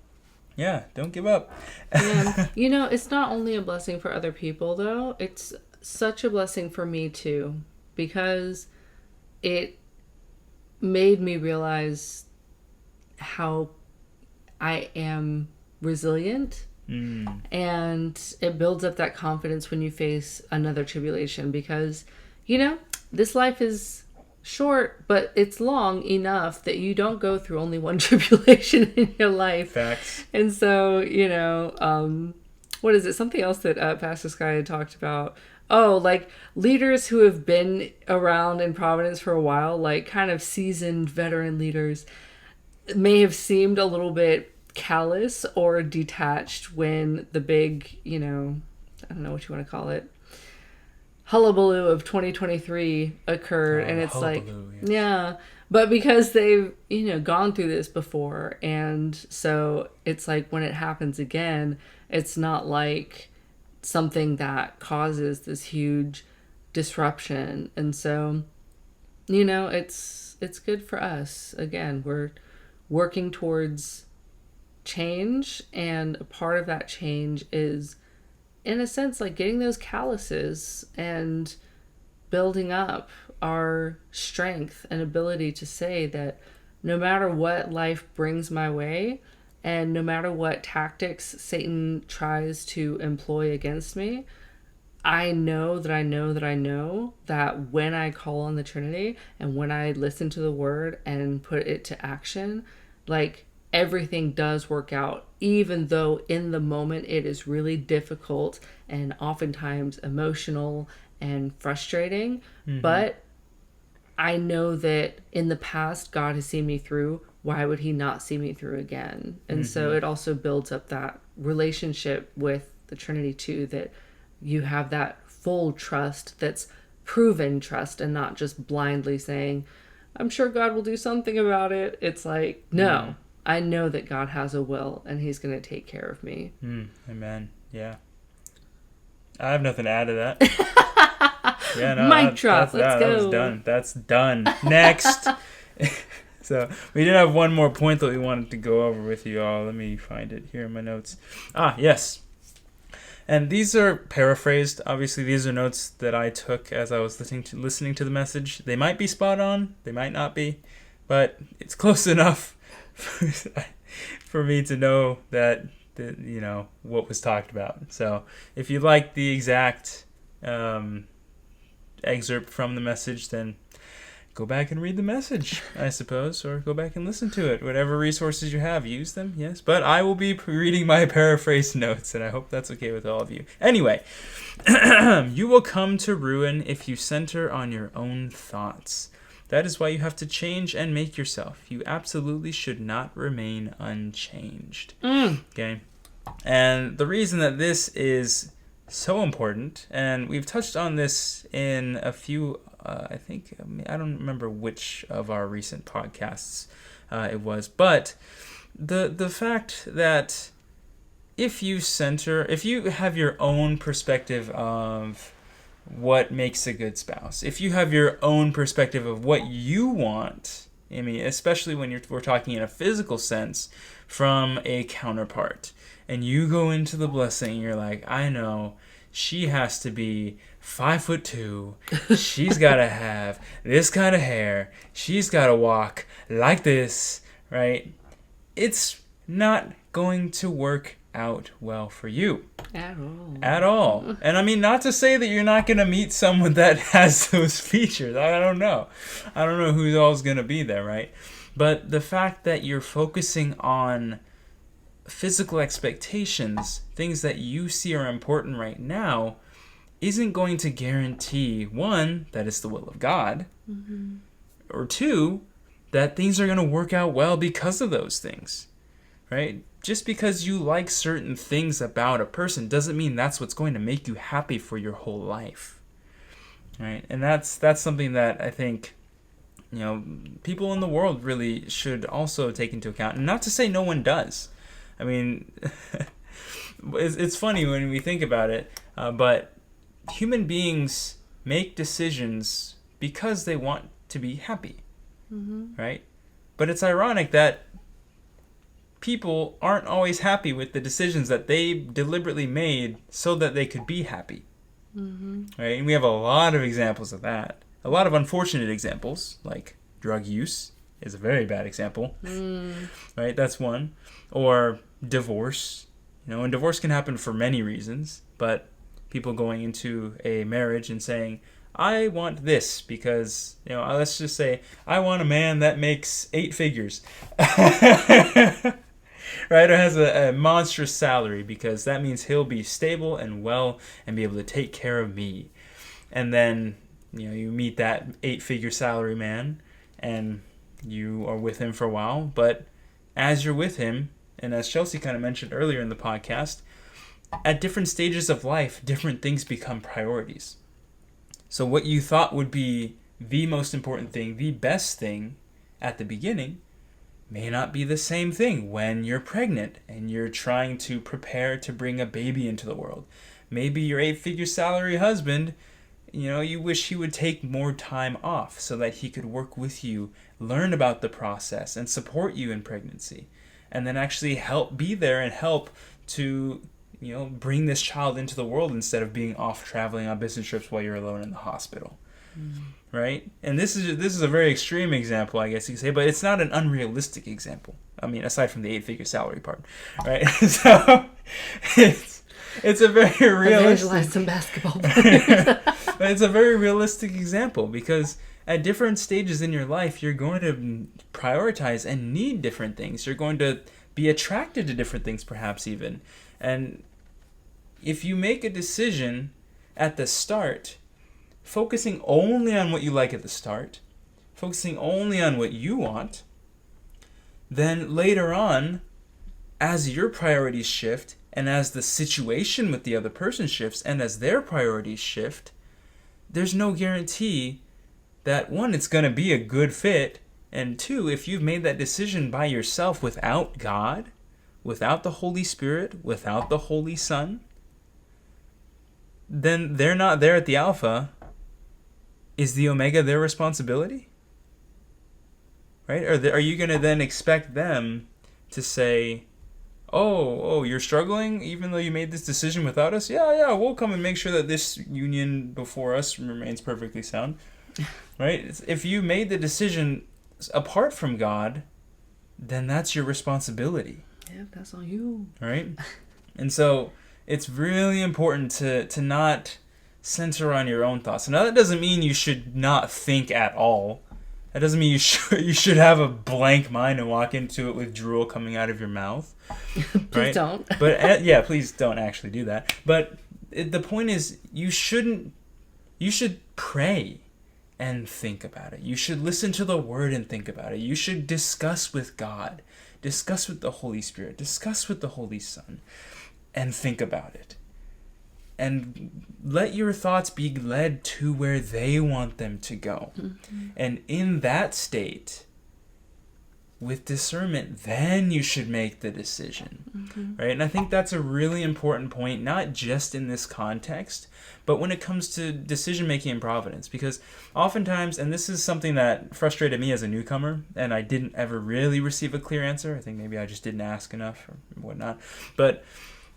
yeah, don't give up. Yeah. You know, it's not only a blessing for other people, though. It's such a blessing for me too, because it made me realize how I am resilient. And it builds up that confidence when you face another tribulation, because, this life is short, but it's long enough that you don't go through only one tribulation in your life. Facts. And so, what is it? Something else that Pastor Sky had talked about. Oh, like leaders who have been around in Providence for a while, like kind of seasoned veteran leaders, may have seemed a little bit callous or detached when the big, I don't know what you want to call it, hullabaloo of 2023 occurred. And it's like, yes. Yeah, but because they've, gone through this before. And so it's like when it happens again, it's not like something that causes this huge disruption. And so, it's good for us. Again, we're working towards change, and a part of that change is, in a sense, like getting those calluses and building up our strength and ability to say that no matter what life brings my way, and no matter what tactics Satan tries to employ against me, I know that when I call on the Trinity and when I listen to the word and put it to action, like, everything does work out, even though in the moment it is really difficult and oftentimes emotional and frustrating. But I know that in the past, God has seen me through. Why would he not see me through again? And so it also builds up that relationship with the Trinity too, that you have that full trust that's proven trust, and not just blindly saying, I'm sure God will do something about it. It's like, no. I know that God has a will, and he's going to take care of me. Amen. Yeah. I have nothing to add to that. Yeah, no. Mic drop. Let's go. That was done. That's done. Next. So we did have one more point that we wanted to go over with you all. Let me find it here in my notes. Yes. And these are paraphrased. Obviously, these are notes that I took as I was listening to the message. They might be spot on. They might not be. But it's close enough for me to know that what was talked about. So if you like the exact excerpt from the message, then go back and read the message, I suppose, or go back and listen to it. Whatever resources you have, use them, yes. But I will be reading my paraphrased notes, and I hope that's okay with all of you. Anyway, you will come to ruin if you center on your own thoughts. That is why you have to change and make yourself. You absolutely should not remain unchanged. Okay? And the reason that this is so important, and we've touched on this in a few, I don't remember which of our recent podcasts it was, but the fact that if you have your own perspective of what makes a good spouse, if you have your own perspective of what you want, I mean, especially when we're talking in a physical sense from a counterpart, and you go into the blessing, you're like, I know she has to be 5'2". She's got to have this kind of hair. She's got to walk like this, right? It's not going to work out well for you. At all. And I mean, not to say that you're not going to meet someone that has those features. I don't know who all's going to be there, right? But the fact that you're focusing on physical expectations, things that you see are important right now, isn't going to guarantee, one, that it's the will of God, or two, that things are going to work out well because of those things, right? Just because you like certain things about a person doesn't mean that's what's going to make you happy for your whole life, right? And that's something that I think, people in the world really should also take into account. And not to say no one does. I mean, it's funny when we think about it, but human beings make decisions because they want to be happy, right? But it's ironic that people aren't always happy with the decisions that they deliberately made so that they could be happy, right? And we have a lot of examples of that. A lot of unfortunate examples, like drug use is a very bad example, right? That's one. Or divorce, and divorce can happen for many reasons, but people going into a marriage and saying, I want this because, let's just say, I want a man that makes 8 figures, right? Or has a monstrous salary because that means he'll be stable and well and be able to take care of me. And then, you meet that 8-figure salary man and you are with him for a while, but as you're with him, and as Chelsea kind of mentioned earlier in the podcast, at different stages of life, different things become priorities. So what you thought would be the most important thing, the best thing at the beginning, may not be the same thing when you're pregnant and you're trying to prepare to bring a baby into the world. Maybe your 8-figure salary husband, you wish he would take more time off so that he could work with you, learn about the process, and support you in pregnancy. And then actually be there and help to, bring this child into the world instead of being off traveling on business trips while you're alone in the hospital. Right? And this is a very extreme example, I guess you could say, but it's not an unrealistic example. I mean, aside from the 8-figure salary part, right? So it's a very realistic. Evangelize some basketball players. But it's a very realistic example because at different stages in your life, you're going to prioritize and need different things. You're going to be attracted to different things, perhaps even. And if you make a decision at the start, focusing only on what you like at the start, focusing only on what you want, then later on, as your priorities shift, and as the situation with the other person shifts, and as their priorities shift, there's no guarantee that, one, it's going to be a good fit, and two, if you've made that decision by yourself without God, without the Holy Spirit, without the Holy Son, then they're not there at the Alpha. Is the Omega their responsibility? Right? Are you going to then expect them to say, oh, you're struggling even though you made this decision without us? Yeah, we'll come and make sure that this union before us remains perfectly sound. Right? If you made the decision apart from God, then that's your responsibility. Yeah, that's on you. Right? And so it's really important to not center on your own thoughts. Now, that doesn't mean you should not think at all. That doesn't mean you should have a blank mind and walk into it with drool coming out of your mouth. Please right? don't. But please don't actually do that. But the point is, you should pray and think about it. You should listen to the Word and think about it. You should discuss with God, discuss with the Holy Spirit, discuss with the Holy Son, and think about it. And let your thoughts be led to where they want them to go. Mm-hmm. And in that state, with discernment, then you should make the decision. Mm-hmm. Right? And I think that's a really important point, not just in this context, but when it comes to decision-making and providence. Because oftentimes, and this is something that frustrated me as a newcomer, and I didn't ever really receive a clear answer. I think maybe I just didn't ask enough or whatnot. But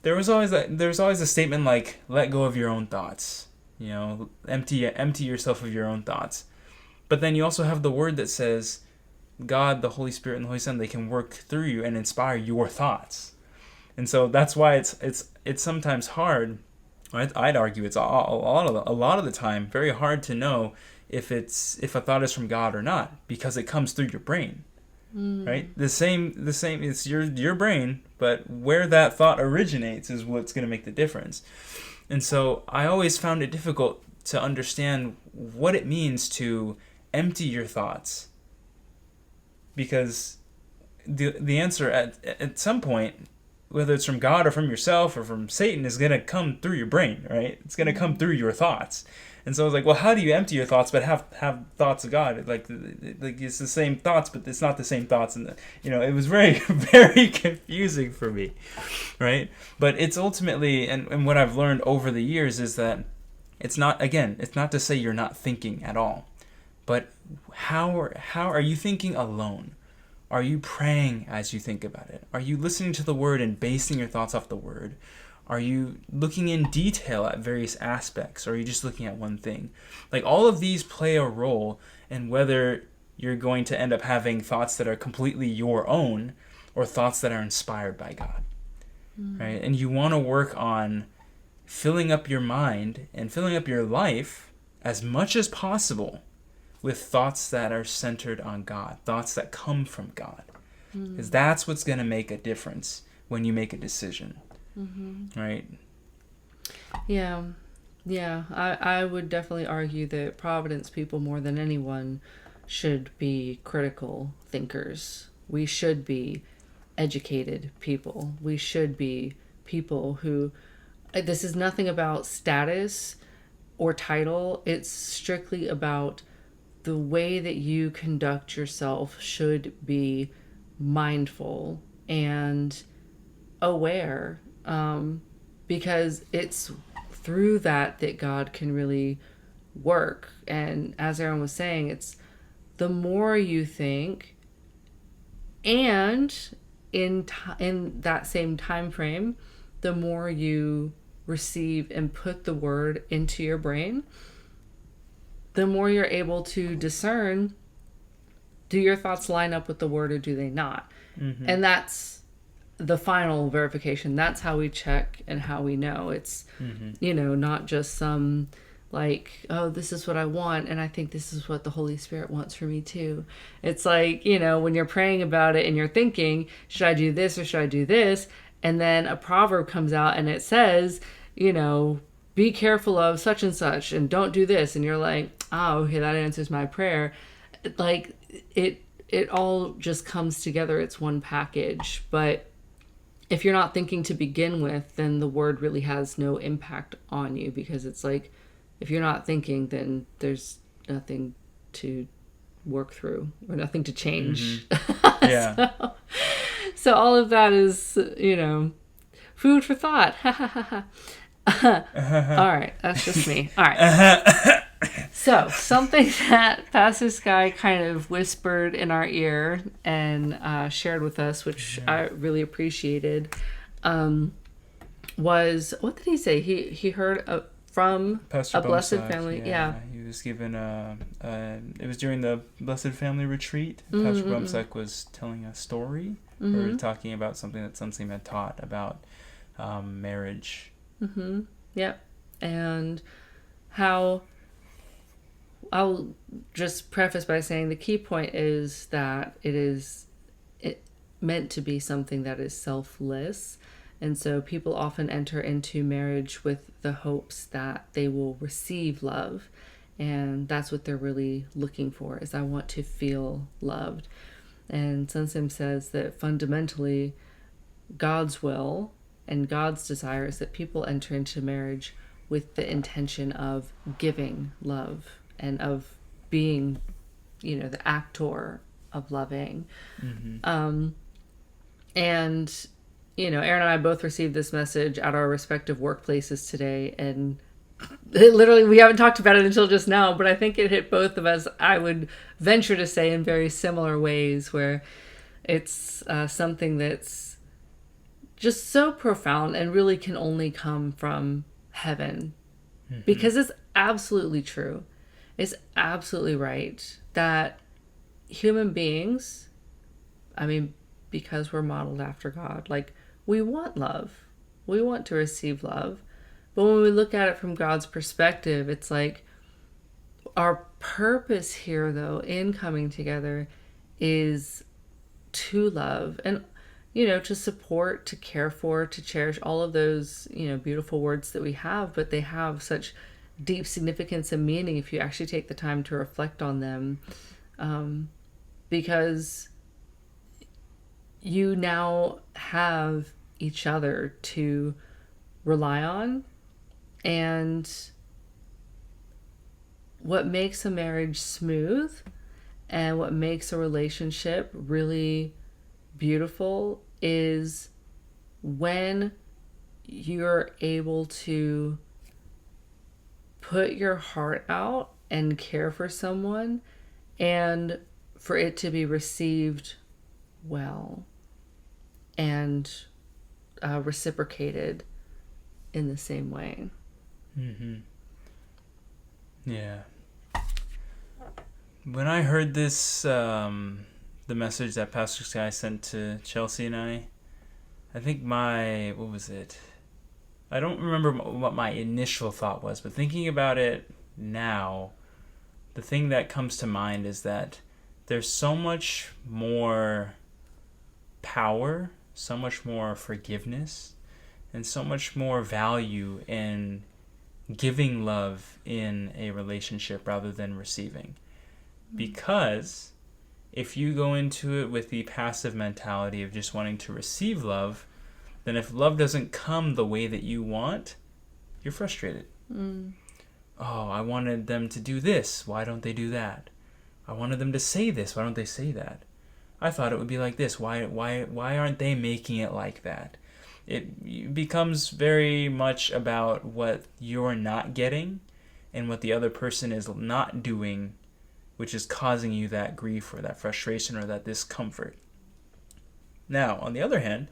there's always a statement like, let go of your own thoughts. Empty yourself of your own thoughts. But then you also have the word that says, God, the Holy Spirit, and the Holy Son, they can work through you and inspire your thoughts. And so that's why it's sometimes hard. I'd argue it's a lot of the time very hard to know if a thought is from God or not, because it comes through your brain. Right? The same. It's your brain, but where that thought originates is what's going to make the difference. And so I always found it difficult to understand what it means to empty your thoughts, because the answer at some point, whether it's from God or from yourself or from Satan, is going to come through your brain. Right? It's going to come through your thoughts. And so I was like, well, how do you empty your thoughts but have thoughts of God? Like it's the same thoughts, but it's not the same thoughts. And it was very, very confusing for me, right? But it's ultimately, and what I've learned over the years is that it's not to say you're not thinking at all, but how are you thinking alone? Are you praying as you think about it? Are you listening to the Word and basing your thoughts off the Word? Are you looking in detail at various aspects, or are you just looking at one thing? Like, all of these play a role in whether you're going to end up having thoughts that are completely your own or thoughts that are inspired by God. Right? And you want to work on filling up your mind and filling up your life as much as possible with thoughts that are centered on God, thoughts that come from God. Because that's what's going to make a difference when you make a decision. Right? Yeah. I would definitely argue that Providence people, more than anyone, should be critical thinkers. We should be educated people. We should be people who, this is nothing about status or title. It's strictly about the way that you conduct yourself should be mindful and aware, because it's through that God can really work. And as Aaron was saying, it's the more you think, and in that same time frame, the more you receive and put the word into your brain, the more you're able to discern, do your thoughts line up with the word or do they not? And that's the final verification. That's how we check and how we know. It's, not just some like, oh, this is what I want, and I think this is what the Holy Spirit wants for me too. It's like, when you're praying about it and you're thinking, should I do this or should I do this? And then a proverb comes out and it says, be careful of such and such and don't do this. And you're like, oh, okay, that answers my prayer. Like, it all just comes together. It's one package. But if you're not thinking to begin with, then the word really has no impact on you, because it's like, if you're not thinking, then there's nothing to work through or nothing to change. Yeah. So all of that is, food for thought. All right. That's just me. All right. So something that Pastor Sky kind of whispered in our ear and shared with us, which I really appreciated, was, what did he say? He heard from Pastor a blessed Bumside, family. Yeah. He was given it was during the Blessed Family Retreat. Pastor Bumside was telling a story or talking about something that Sunseam had taught about marriage. Yep. And how, I'll just preface by saying the key point is that it meant to be something that is selfless. And so people often enter into marriage with the hopes that they will receive love. And that's what they're really looking for, is I want to feel loved. And Sunsim says that fundamentally God's will and God's desire is that people enter into marriage with the intention of giving love and of being, the actor of loving. And Aaron and I both received this message at our respective workplaces today, and literally we haven't talked about it until just now, but I think it hit both of us, I would venture to say, in very similar ways, where it's something that's just so profound and really can only come from heaven. Because it's absolutely true. It's absolutely right that human beings, because we're modeled after God, like, we want love. We want to receive love. But when we look at it from God's perspective, it's like our purpose here, though, in coming together is to love and, to support, to care for, to cherish, all of those, beautiful words that we have, but they have such deep significance and meaning if you actually take the time to reflect on them. Because you now have each other to rely on. And what makes a marriage smooth and what makes a relationship really beautiful is when you're able to put your heart out and care for someone, and for it to be received well and reciprocated in the same way. Yeah. When I heard this, the message that Pastor Sky sent to Chelsea and I think what was it? I don't remember what my initial thought was, but thinking about it now, the thing that comes to mind is that there's so much more power, so much more forgiveness, and so much more value in giving love in a relationship rather than receiving. Because if you go into it with the passive mentality of just wanting to receive love, then if love doesn't come the way that you want, you're frustrated. Oh, I wanted them to do this. Why don't they do that? I wanted them to say this. Why don't they say that? I thought it would be like this. Why aren't they making it like that? It becomes very much about what you're not getting and what the other person is not doing, which is causing you that grief or that frustration or that discomfort. Now, on the other hand,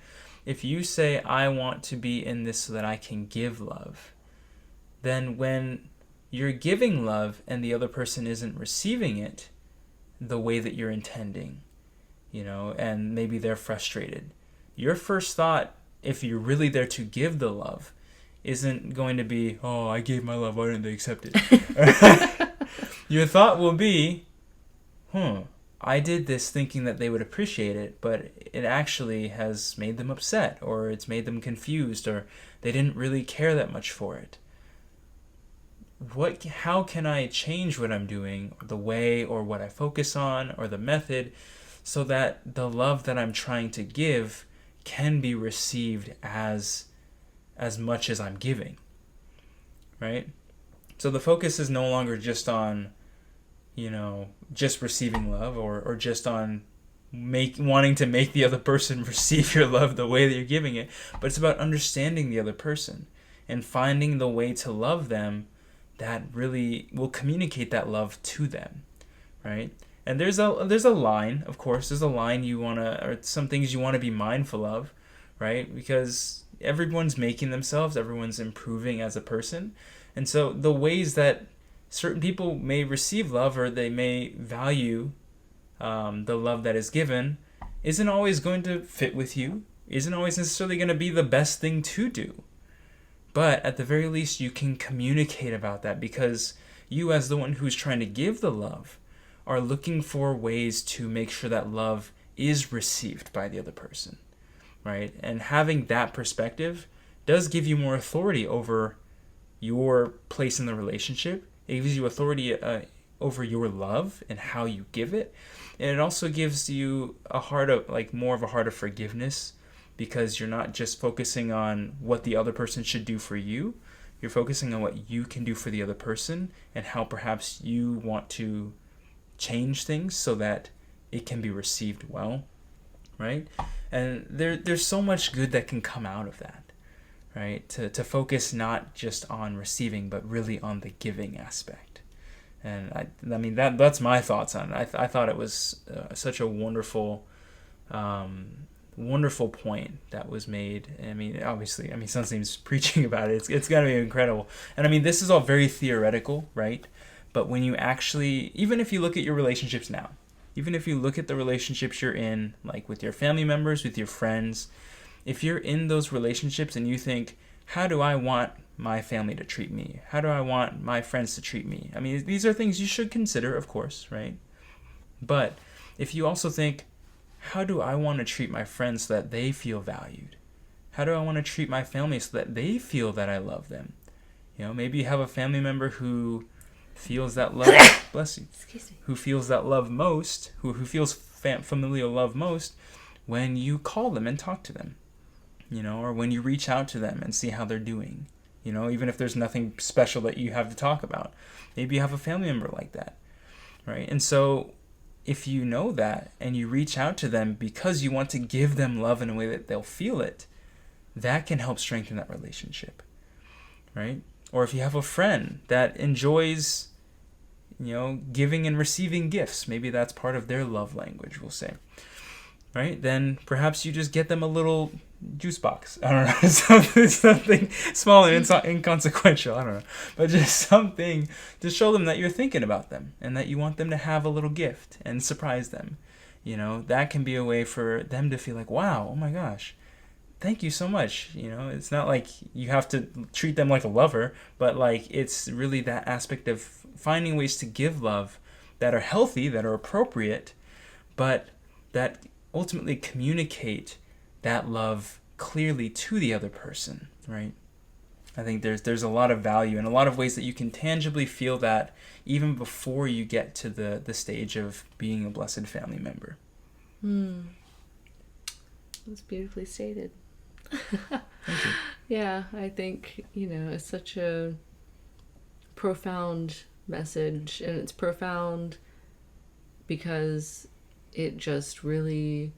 if you say, I want to be in this so that I can give love, then when you're giving love and the other person isn't receiving it the way that you're intending, and maybe they're frustrated, your first thought, if you're really there to give the love, isn't going to be, oh, I gave my love, why didn't they accept it? Your thought will be, I did this thinking that they would appreciate it, but it actually has made them upset, or it's made them confused, or they didn't really care that much for it. How can I change what I'm doing, the way or what I focus on, or the method, so that the love that I'm trying to give can be received as much as I'm giving, right? So the focus is no longer just on, just receiving love or just on wanting to make the other person receive your love the way that you're giving it, but it's about understanding the other person and finding the way to love them that really will communicate that love to them, right? And there's a line, of course, there's a line or some things you want to be mindful of, right? Because everyone's making themselves, everyone's improving as a person. And so the ways that certain people may receive love or they may value the love that is given isn't always going to fit with you, isn't always necessarily going to be the best thing to do. But at the very least, you can communicate about that because you, as the one who's trying to give the love, are looking for ways to make sure that love is received by the other person, right? And having that perspective does give you more authority over your place in the relationship. It gives you authority over your love and how you give it. And it also gives you more of a heart of forgiveness, because you're not just focusing on what the other person should do for you. You're focusing on what you can do for the other person and how perhaps you want to change things so that it can be received well, right? And there's so much good that can come out of that, right? To focus not just on receiving, but really on the giving aspect. And I mean that's my thoughts on it. I thought it was such a wonderful point that was made. I mean, obviously, Sunseem's preaching about it. It's going to be incredible. And I mean, this is all very theoretical, right? But when you actually, even if you look at your relationships now, even if you look at the relationships you're in, like with your family members, with your friends, if you're in those relationships and you think, how do I want my family to treat me? How do I want my friends to treat me? I mean, these are things you should consider, of course, right? But if you also think, how do I want to treat my friends so that they feel valued? How do I want to treat my family so that they feel that I love them? Maybe you have a family member who feels that love, bless you, who feels that love most, who feels familial love most when you call them and talk to them, or when you reach out to them and see how they're doing, even if there's nothing special that you have to talk about. Maybe you have a family member like that, right? And so if you know that and you reach out to them because you want to give them love in a way that they'll feel it, that can help strengthen that relationship, right? Or if you have a friend that enjoys, giving and receiving gifts, maybe that's part of their love language, we'll say. right? Then perhaps you just get them a little juice box. I don't know, something small and inconsequential. I don't know, but just something to show them that you're thinking about them and that you want them to have a little gift and surprise them. That can be a way for them to feel like, wow, oh my gosh, thank you so much. It's not like you have to treat them like a lover, but like it's really that aspect of finding ways to give love that are healthy, that are appropriate, but that ultimately communicate that love clearly to the other person, right? I think there's a lot of value and a lot of ways that you can tangibly feel that even before you get to the stage of being a blessed family member. That's beautifully stated. Thank you. Yeah, I think, it's such a profound message, and it's profound because it just really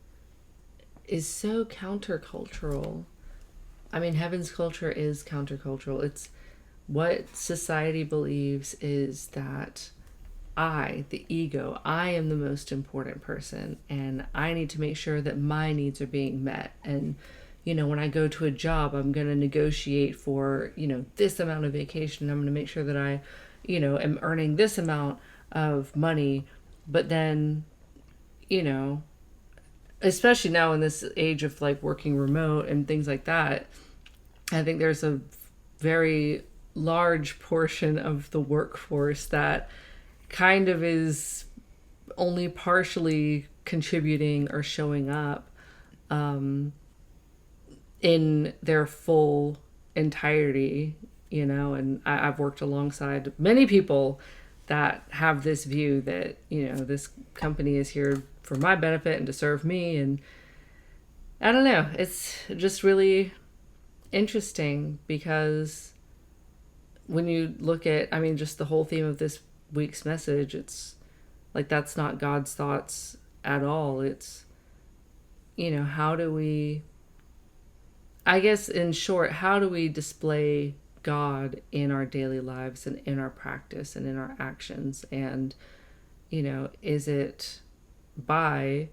is so countercultural. I mean, heaven's culture is countercultural. It's what society believes is that the ego, I am the most important person, and I need to make sure that my needs are being met. And, when I go to a job, I'm going to negotiate for, this amount of vacation. I'm going to make sure that I, am earning this amount of money. But then, especially now in this age of like working remote and things like that, I think there's a very large portion of the workforce that kind of is only partially contributing or showing up in their full entirety, and I've worked alongside many people that have this view that, this company is here for my benefit and to serve me. And I don't know, it's just really interesting because when you look at, just the whole theme of this week's message, it's like that's not God's thoughts at all. It's, how do we, I guess in short, how do we display God in our daily lives and in our practice and in our actions? And, is it by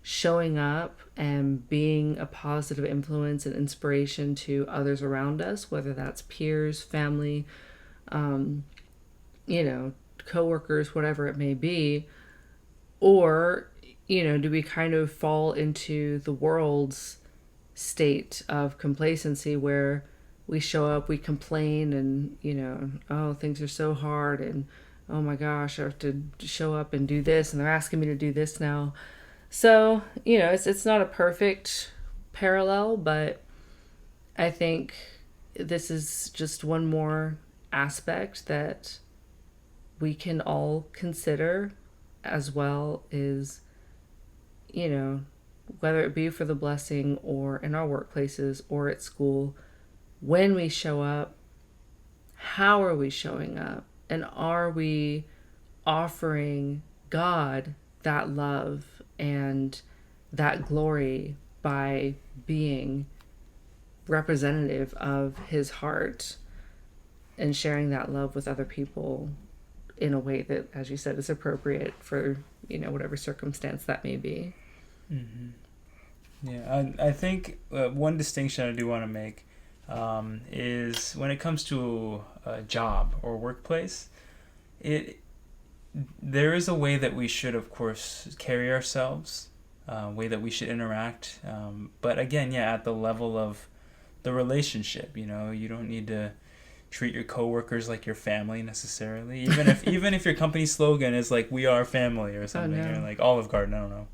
showing up and being a positive influence and inspiration to others around us, whether that's peers, family, coworkers, whatever it may be? Or, do we kind of fall into the world's state of complacency where we show up, we complain, and, oh, things are so hard, and oh my gosh, I have to show up and do this, and they're asking me to do this now. So, it's not a perfect parallel, but I think this is just one more aspect that we can all consider, as well as, whether it be for the blessing or in our workplaces or at school, when we show up, how are we showing up? And are we offering God that love and that glory by being representative of his heart and sharing that love with other people in a way that, as you said, is appropriate for, whatever circumstance that may be? Mm-hmm. Yeah, I think one distinction I do want to make is when it comes to a job or workplace, there is a way that we should, of course, carry ourselves, way that we should interact. But again, at the level of the relationship, you don't need to treat your coworkers like your family necessarily. Even if your company slogan is like "We are family" or something, or like Olive Garden, I don't know.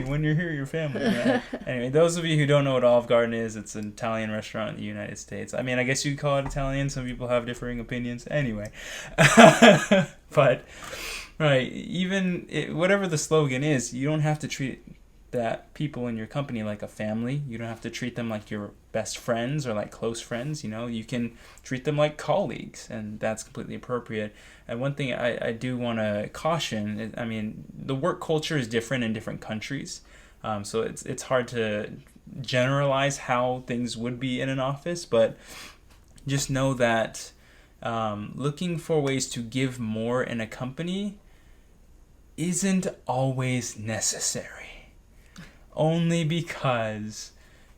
When you're here, you're family. Right? Anyway, those of you who don't know what Olive Garden is, it's an Italian restaurant in the United States. I guess you'd call it Italian. Some people have differing opinions. Anyway, but right, whatever the slogan is, you don't have to treat that people in your company like a family. You don't have to treat them like your best friends or like close friends. You can treat them like colleagues, and that's completely appropriate. And one thing I do want to caution is, the work culture is different in different countries, so it's hard to generalize how things would be in an office, but just know that looking for ways to give more in a company isn't always necessary. only because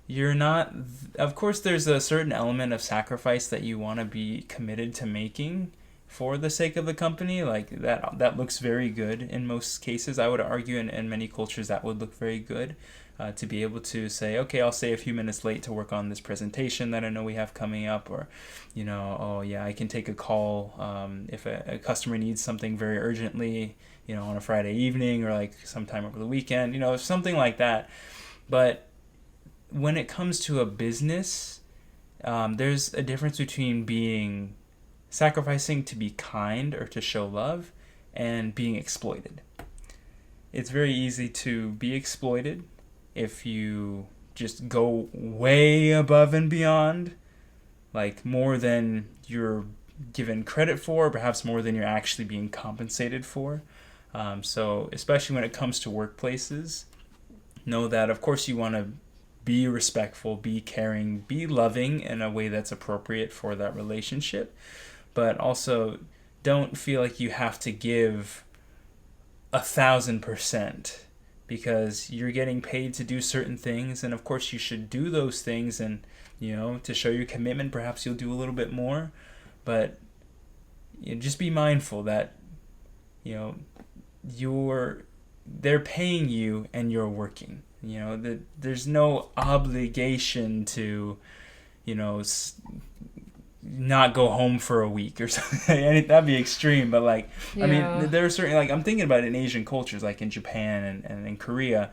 you're not, of course there's a certain element of sacrifice that you want to be committed to making for the sake of the company. Like that looks very good in most cases. I would argue in many cultures that would look very good, to be able to say, okay, I'll stay a few minutes late to work on this presentation that I know we have coming up, or oh yeah, I can take a call if a customer needs something very urgently, on a Friday evening, or like sometime over the weekend, something like that. But when it comes to a business, there's a difference between sacrificing to be kind or to show love, and being exploited. It's very easy to be exploited if you just go way above and beyond, like more than you're given credit for, perhaps more than you're actually being compensated for. So especially when it comes to workplaces, know that of course you want to be respectful, be caring, be loving in a way that's appropriate for that relationship, but also don't feel like you have to give 1,000%, because you're getting paid to do certain things, and of course you should do those things, and to show your commitment perhaps you'll do a little bit more, but just be mindful that they're paying you and you're working. That there's no obligation to not go home for a week or something. And that'd be extreme, but I mean, there are certain, I'm thinking about it in Asian cultures, like in Japan and in Korea,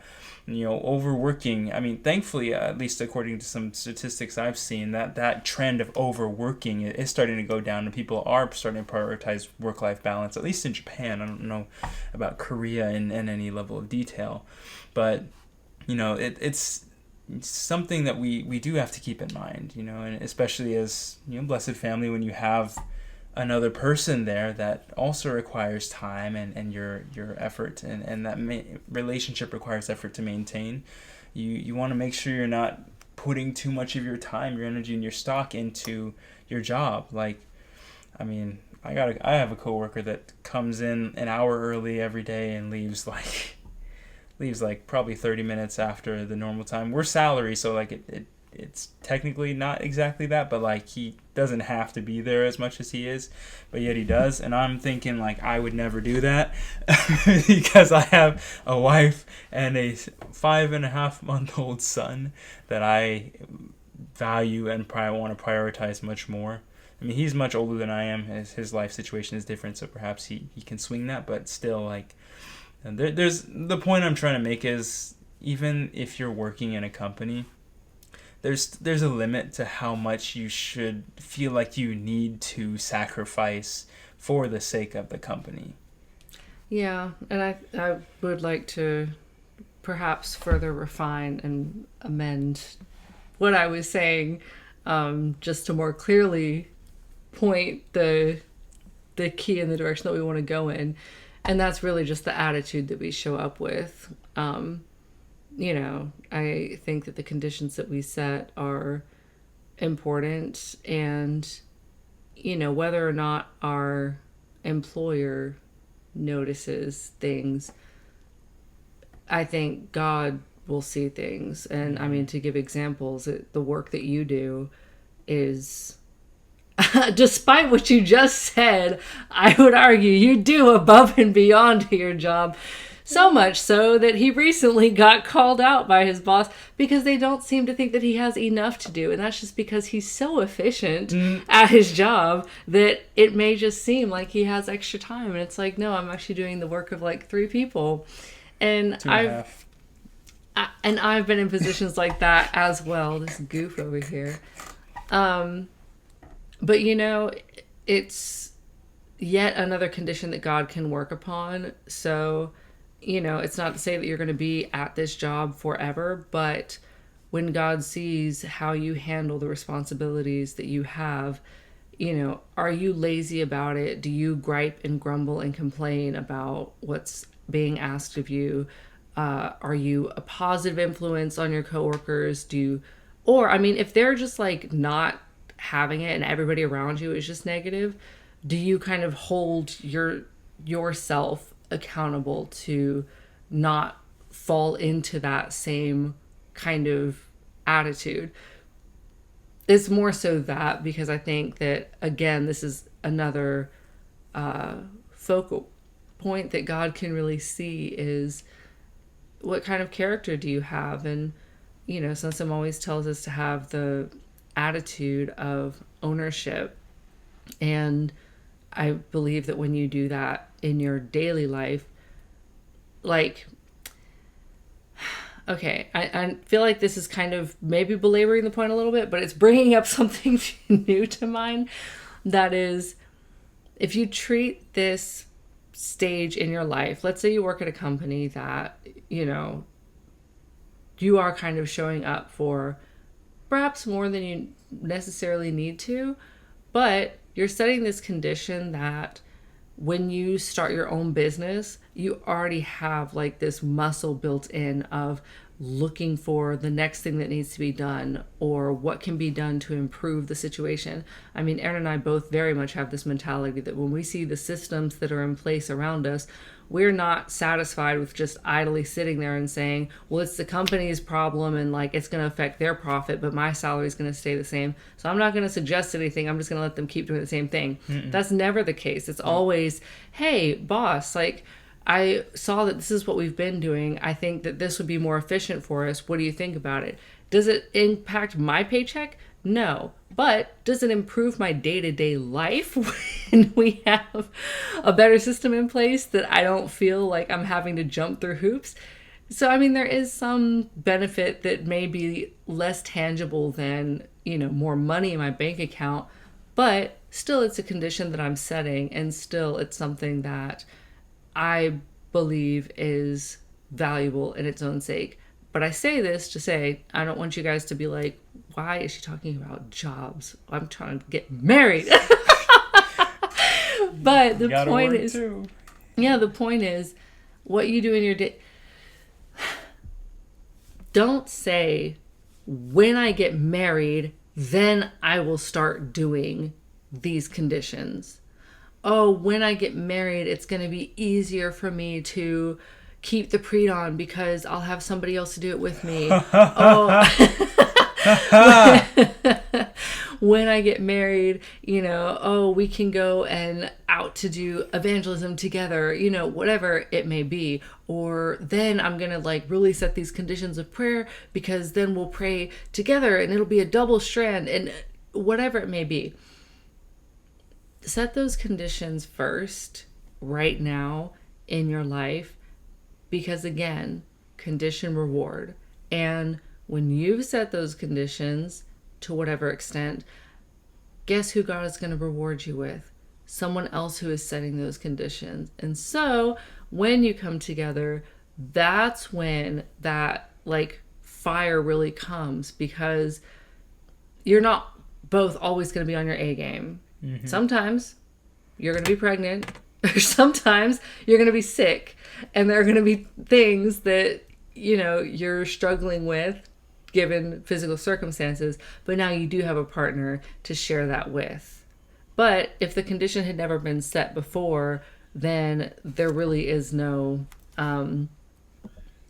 overworking. I mean, thankfully, at least according to some statistics I've seen, that trend of overworking is starting to go down, and people are starting to prioritize work-life balance, at least in Japan. I don't know about Korea in any level of detail, but it's something that we do have to keep in mind, and especially as blessed family, when you have another person there that also requires time and your effort, and that relationship requires effort to maintain. You want to make sure you're not putting too much of your time, your energy, and your stock into your job. I have a coworker that comes in an hour early every day and leaves probably 30 minutes after the normal time. We're salary, so it's technically not exactly that, but he doesn't have to be there as much as he is, but yet he does. And I'm thinking I would never do that because I have a wife and a 5.5-month-old son that I value and probably want to prioritize much more. I mean, he's much older than I am. His life situation is different, so perhaps he can swing that, but still, and there's the point I'm trying to make is, even if you're working in a company, there's a limit to how much you should feel like you need to sacrifice for the sake of the company. Yeah, and I would like to perhaps further refine and amend what I was saying, just to more clearly point the key in the direction that we want to go in. And that's really just the attitude that we show up with. I think that the conditions that we set are important, and, whether or not our employer notices things, I think God will see things. And I mean, to give examples, the work that you do is, despite what you just said, I would argue you do above and beyond your job. So much so that he recently got called out by his boss because they don't seem to think that he has enough to do. And that's just because he's so efficient at his job that it may just seem like he has extra time. And it's no, I'm actually doing the work of 3 people. And I've been in positions like that as well. This goof over here. But it's yet another condition that God can work upon. So, it's not to say that you're going to be at this job forever, but when God sees how you handle the responsibilities that you have, are you lazy about it? Do you gripe and grumble and complain about what's being asked of you? Are you a positive influence on your coworkers? If they're just not having it and everybody around you is just negative, do you kind of hold yourself accountable to not fall into that same kind of attitude. It's more so that, because I think that, again, this is another focal point that God can really see is what kind of character do you have? And, you know, Sansom always tells us to have the attitude of ownership. And I believe that when you do that in your daily life, like, okay, I feel like this is kind of maybe belaboring the point a little bit, but it's bringing up something new to mind. That is, if you treat this stage in your life, let's say you work at a company that, you know, you are kind of showing up for perhaps more than you necessarily need to, but you're setting this condition that when you start your own business, you already have like this muscle built in of looking for the next thing that needs to be done or what can be done to improve the situation. I mean, Aaron and I both very much have this mentality that when we see the systems that are in place around us, we're not satisfied with just idly sitting there and saying, well, it's the company's problem and like it's going to affect their profit, but my salary is going to stay the same. So I'm not going to suggest anything. I'm just going to let them keep doing the same thing. That's never the case. It's always, hey, boss, like I saw that this is what we've been doing. I think that this would be more efficient for us. What do you think about it? Does it impact my paycheck? No. But does it improve my day-to-day life when we have a better system in place that I don't feel like I'm having to jump through hoops? So, I mean, there is some benefit that may be less tangible than, you know, more money in my bank account, but still it's a condition that I'm setting, and still it's something that I believe is valuable in its own sake. But I say this to say, I don't want you guys to be like, why is she talking about jobs? I'm trying to get married. But the point is, the point is, what you do in your day. Don't say, when I get married, then I will start doing these conditions. Oh, when I get married, it's going to be easier for me to keep the preed on because I'll have somebody else to do it with me. When I get married, you know, we can go and out to do evangelism together, you know, whatever it may be. Or then I'm going to like really set these conditions of prayer because then we'll pray together and it'll be a double strand and whatever it may be. Set those conditions first right now in your life. Because again, condition reward. And when you've set those conditions to whatever extent, guess who God is going to reward you with? Someone else who is setting those conditions. And so when you come together, that's when that like fire really comes, because you're not both always going to be on your A game. Mm-hmm. Sometimes you're going to be pregnant. Or sometimes you're going to be sick, and there are going to be things that, you know, you're struggling with given physical circumstances, but now you do have a partner to share that with. But if the condition had never been set before, then there really is no,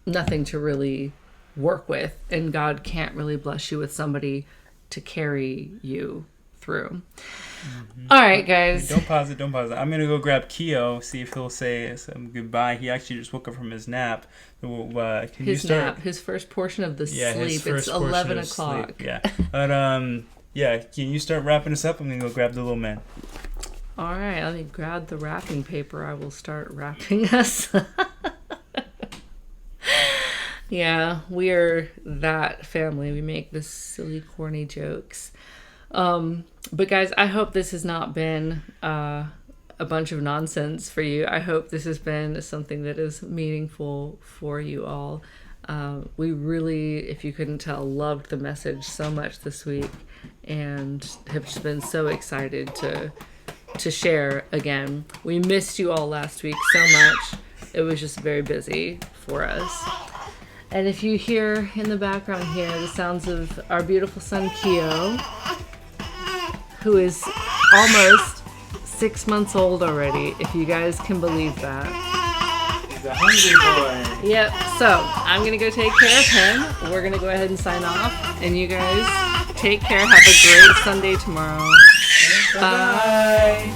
nothing to really work with, and God can't really bless you with somebody to carry you through. Mm-hmm. All right, guys. Don't pause it. I'm going to go grab Keo, see if he'll say some goodbye. He actually just woke up from his nap. Can you start? Nap, his first portion of the sleep. It's 11 o'clock. Yeah. But, can you start wrapping us up? I'm going to go grab the little man. All right, let me grab the wrapping paper. I will start wrapping us. Yeah, we are that family. We make this silly, corny jokes. But guys, I hope this has not been a bunch of nonsense for you. I hope this has been something that is meaningful for you all. We really, if you couldn't tell, loved the message so much this week and have just been so excited to share again. We missed you all last week so much. It was just very busy for us. And if you hear in the background here the sounds of our beautiful son Keo, who is almost 6 months old already, if you guys can believe that. He's a hungry boy. Yep. So I'm going to go take care of him. We're going to go ahead and sign off. And you guys take care. Have a great Sunday tomorrow. Bye.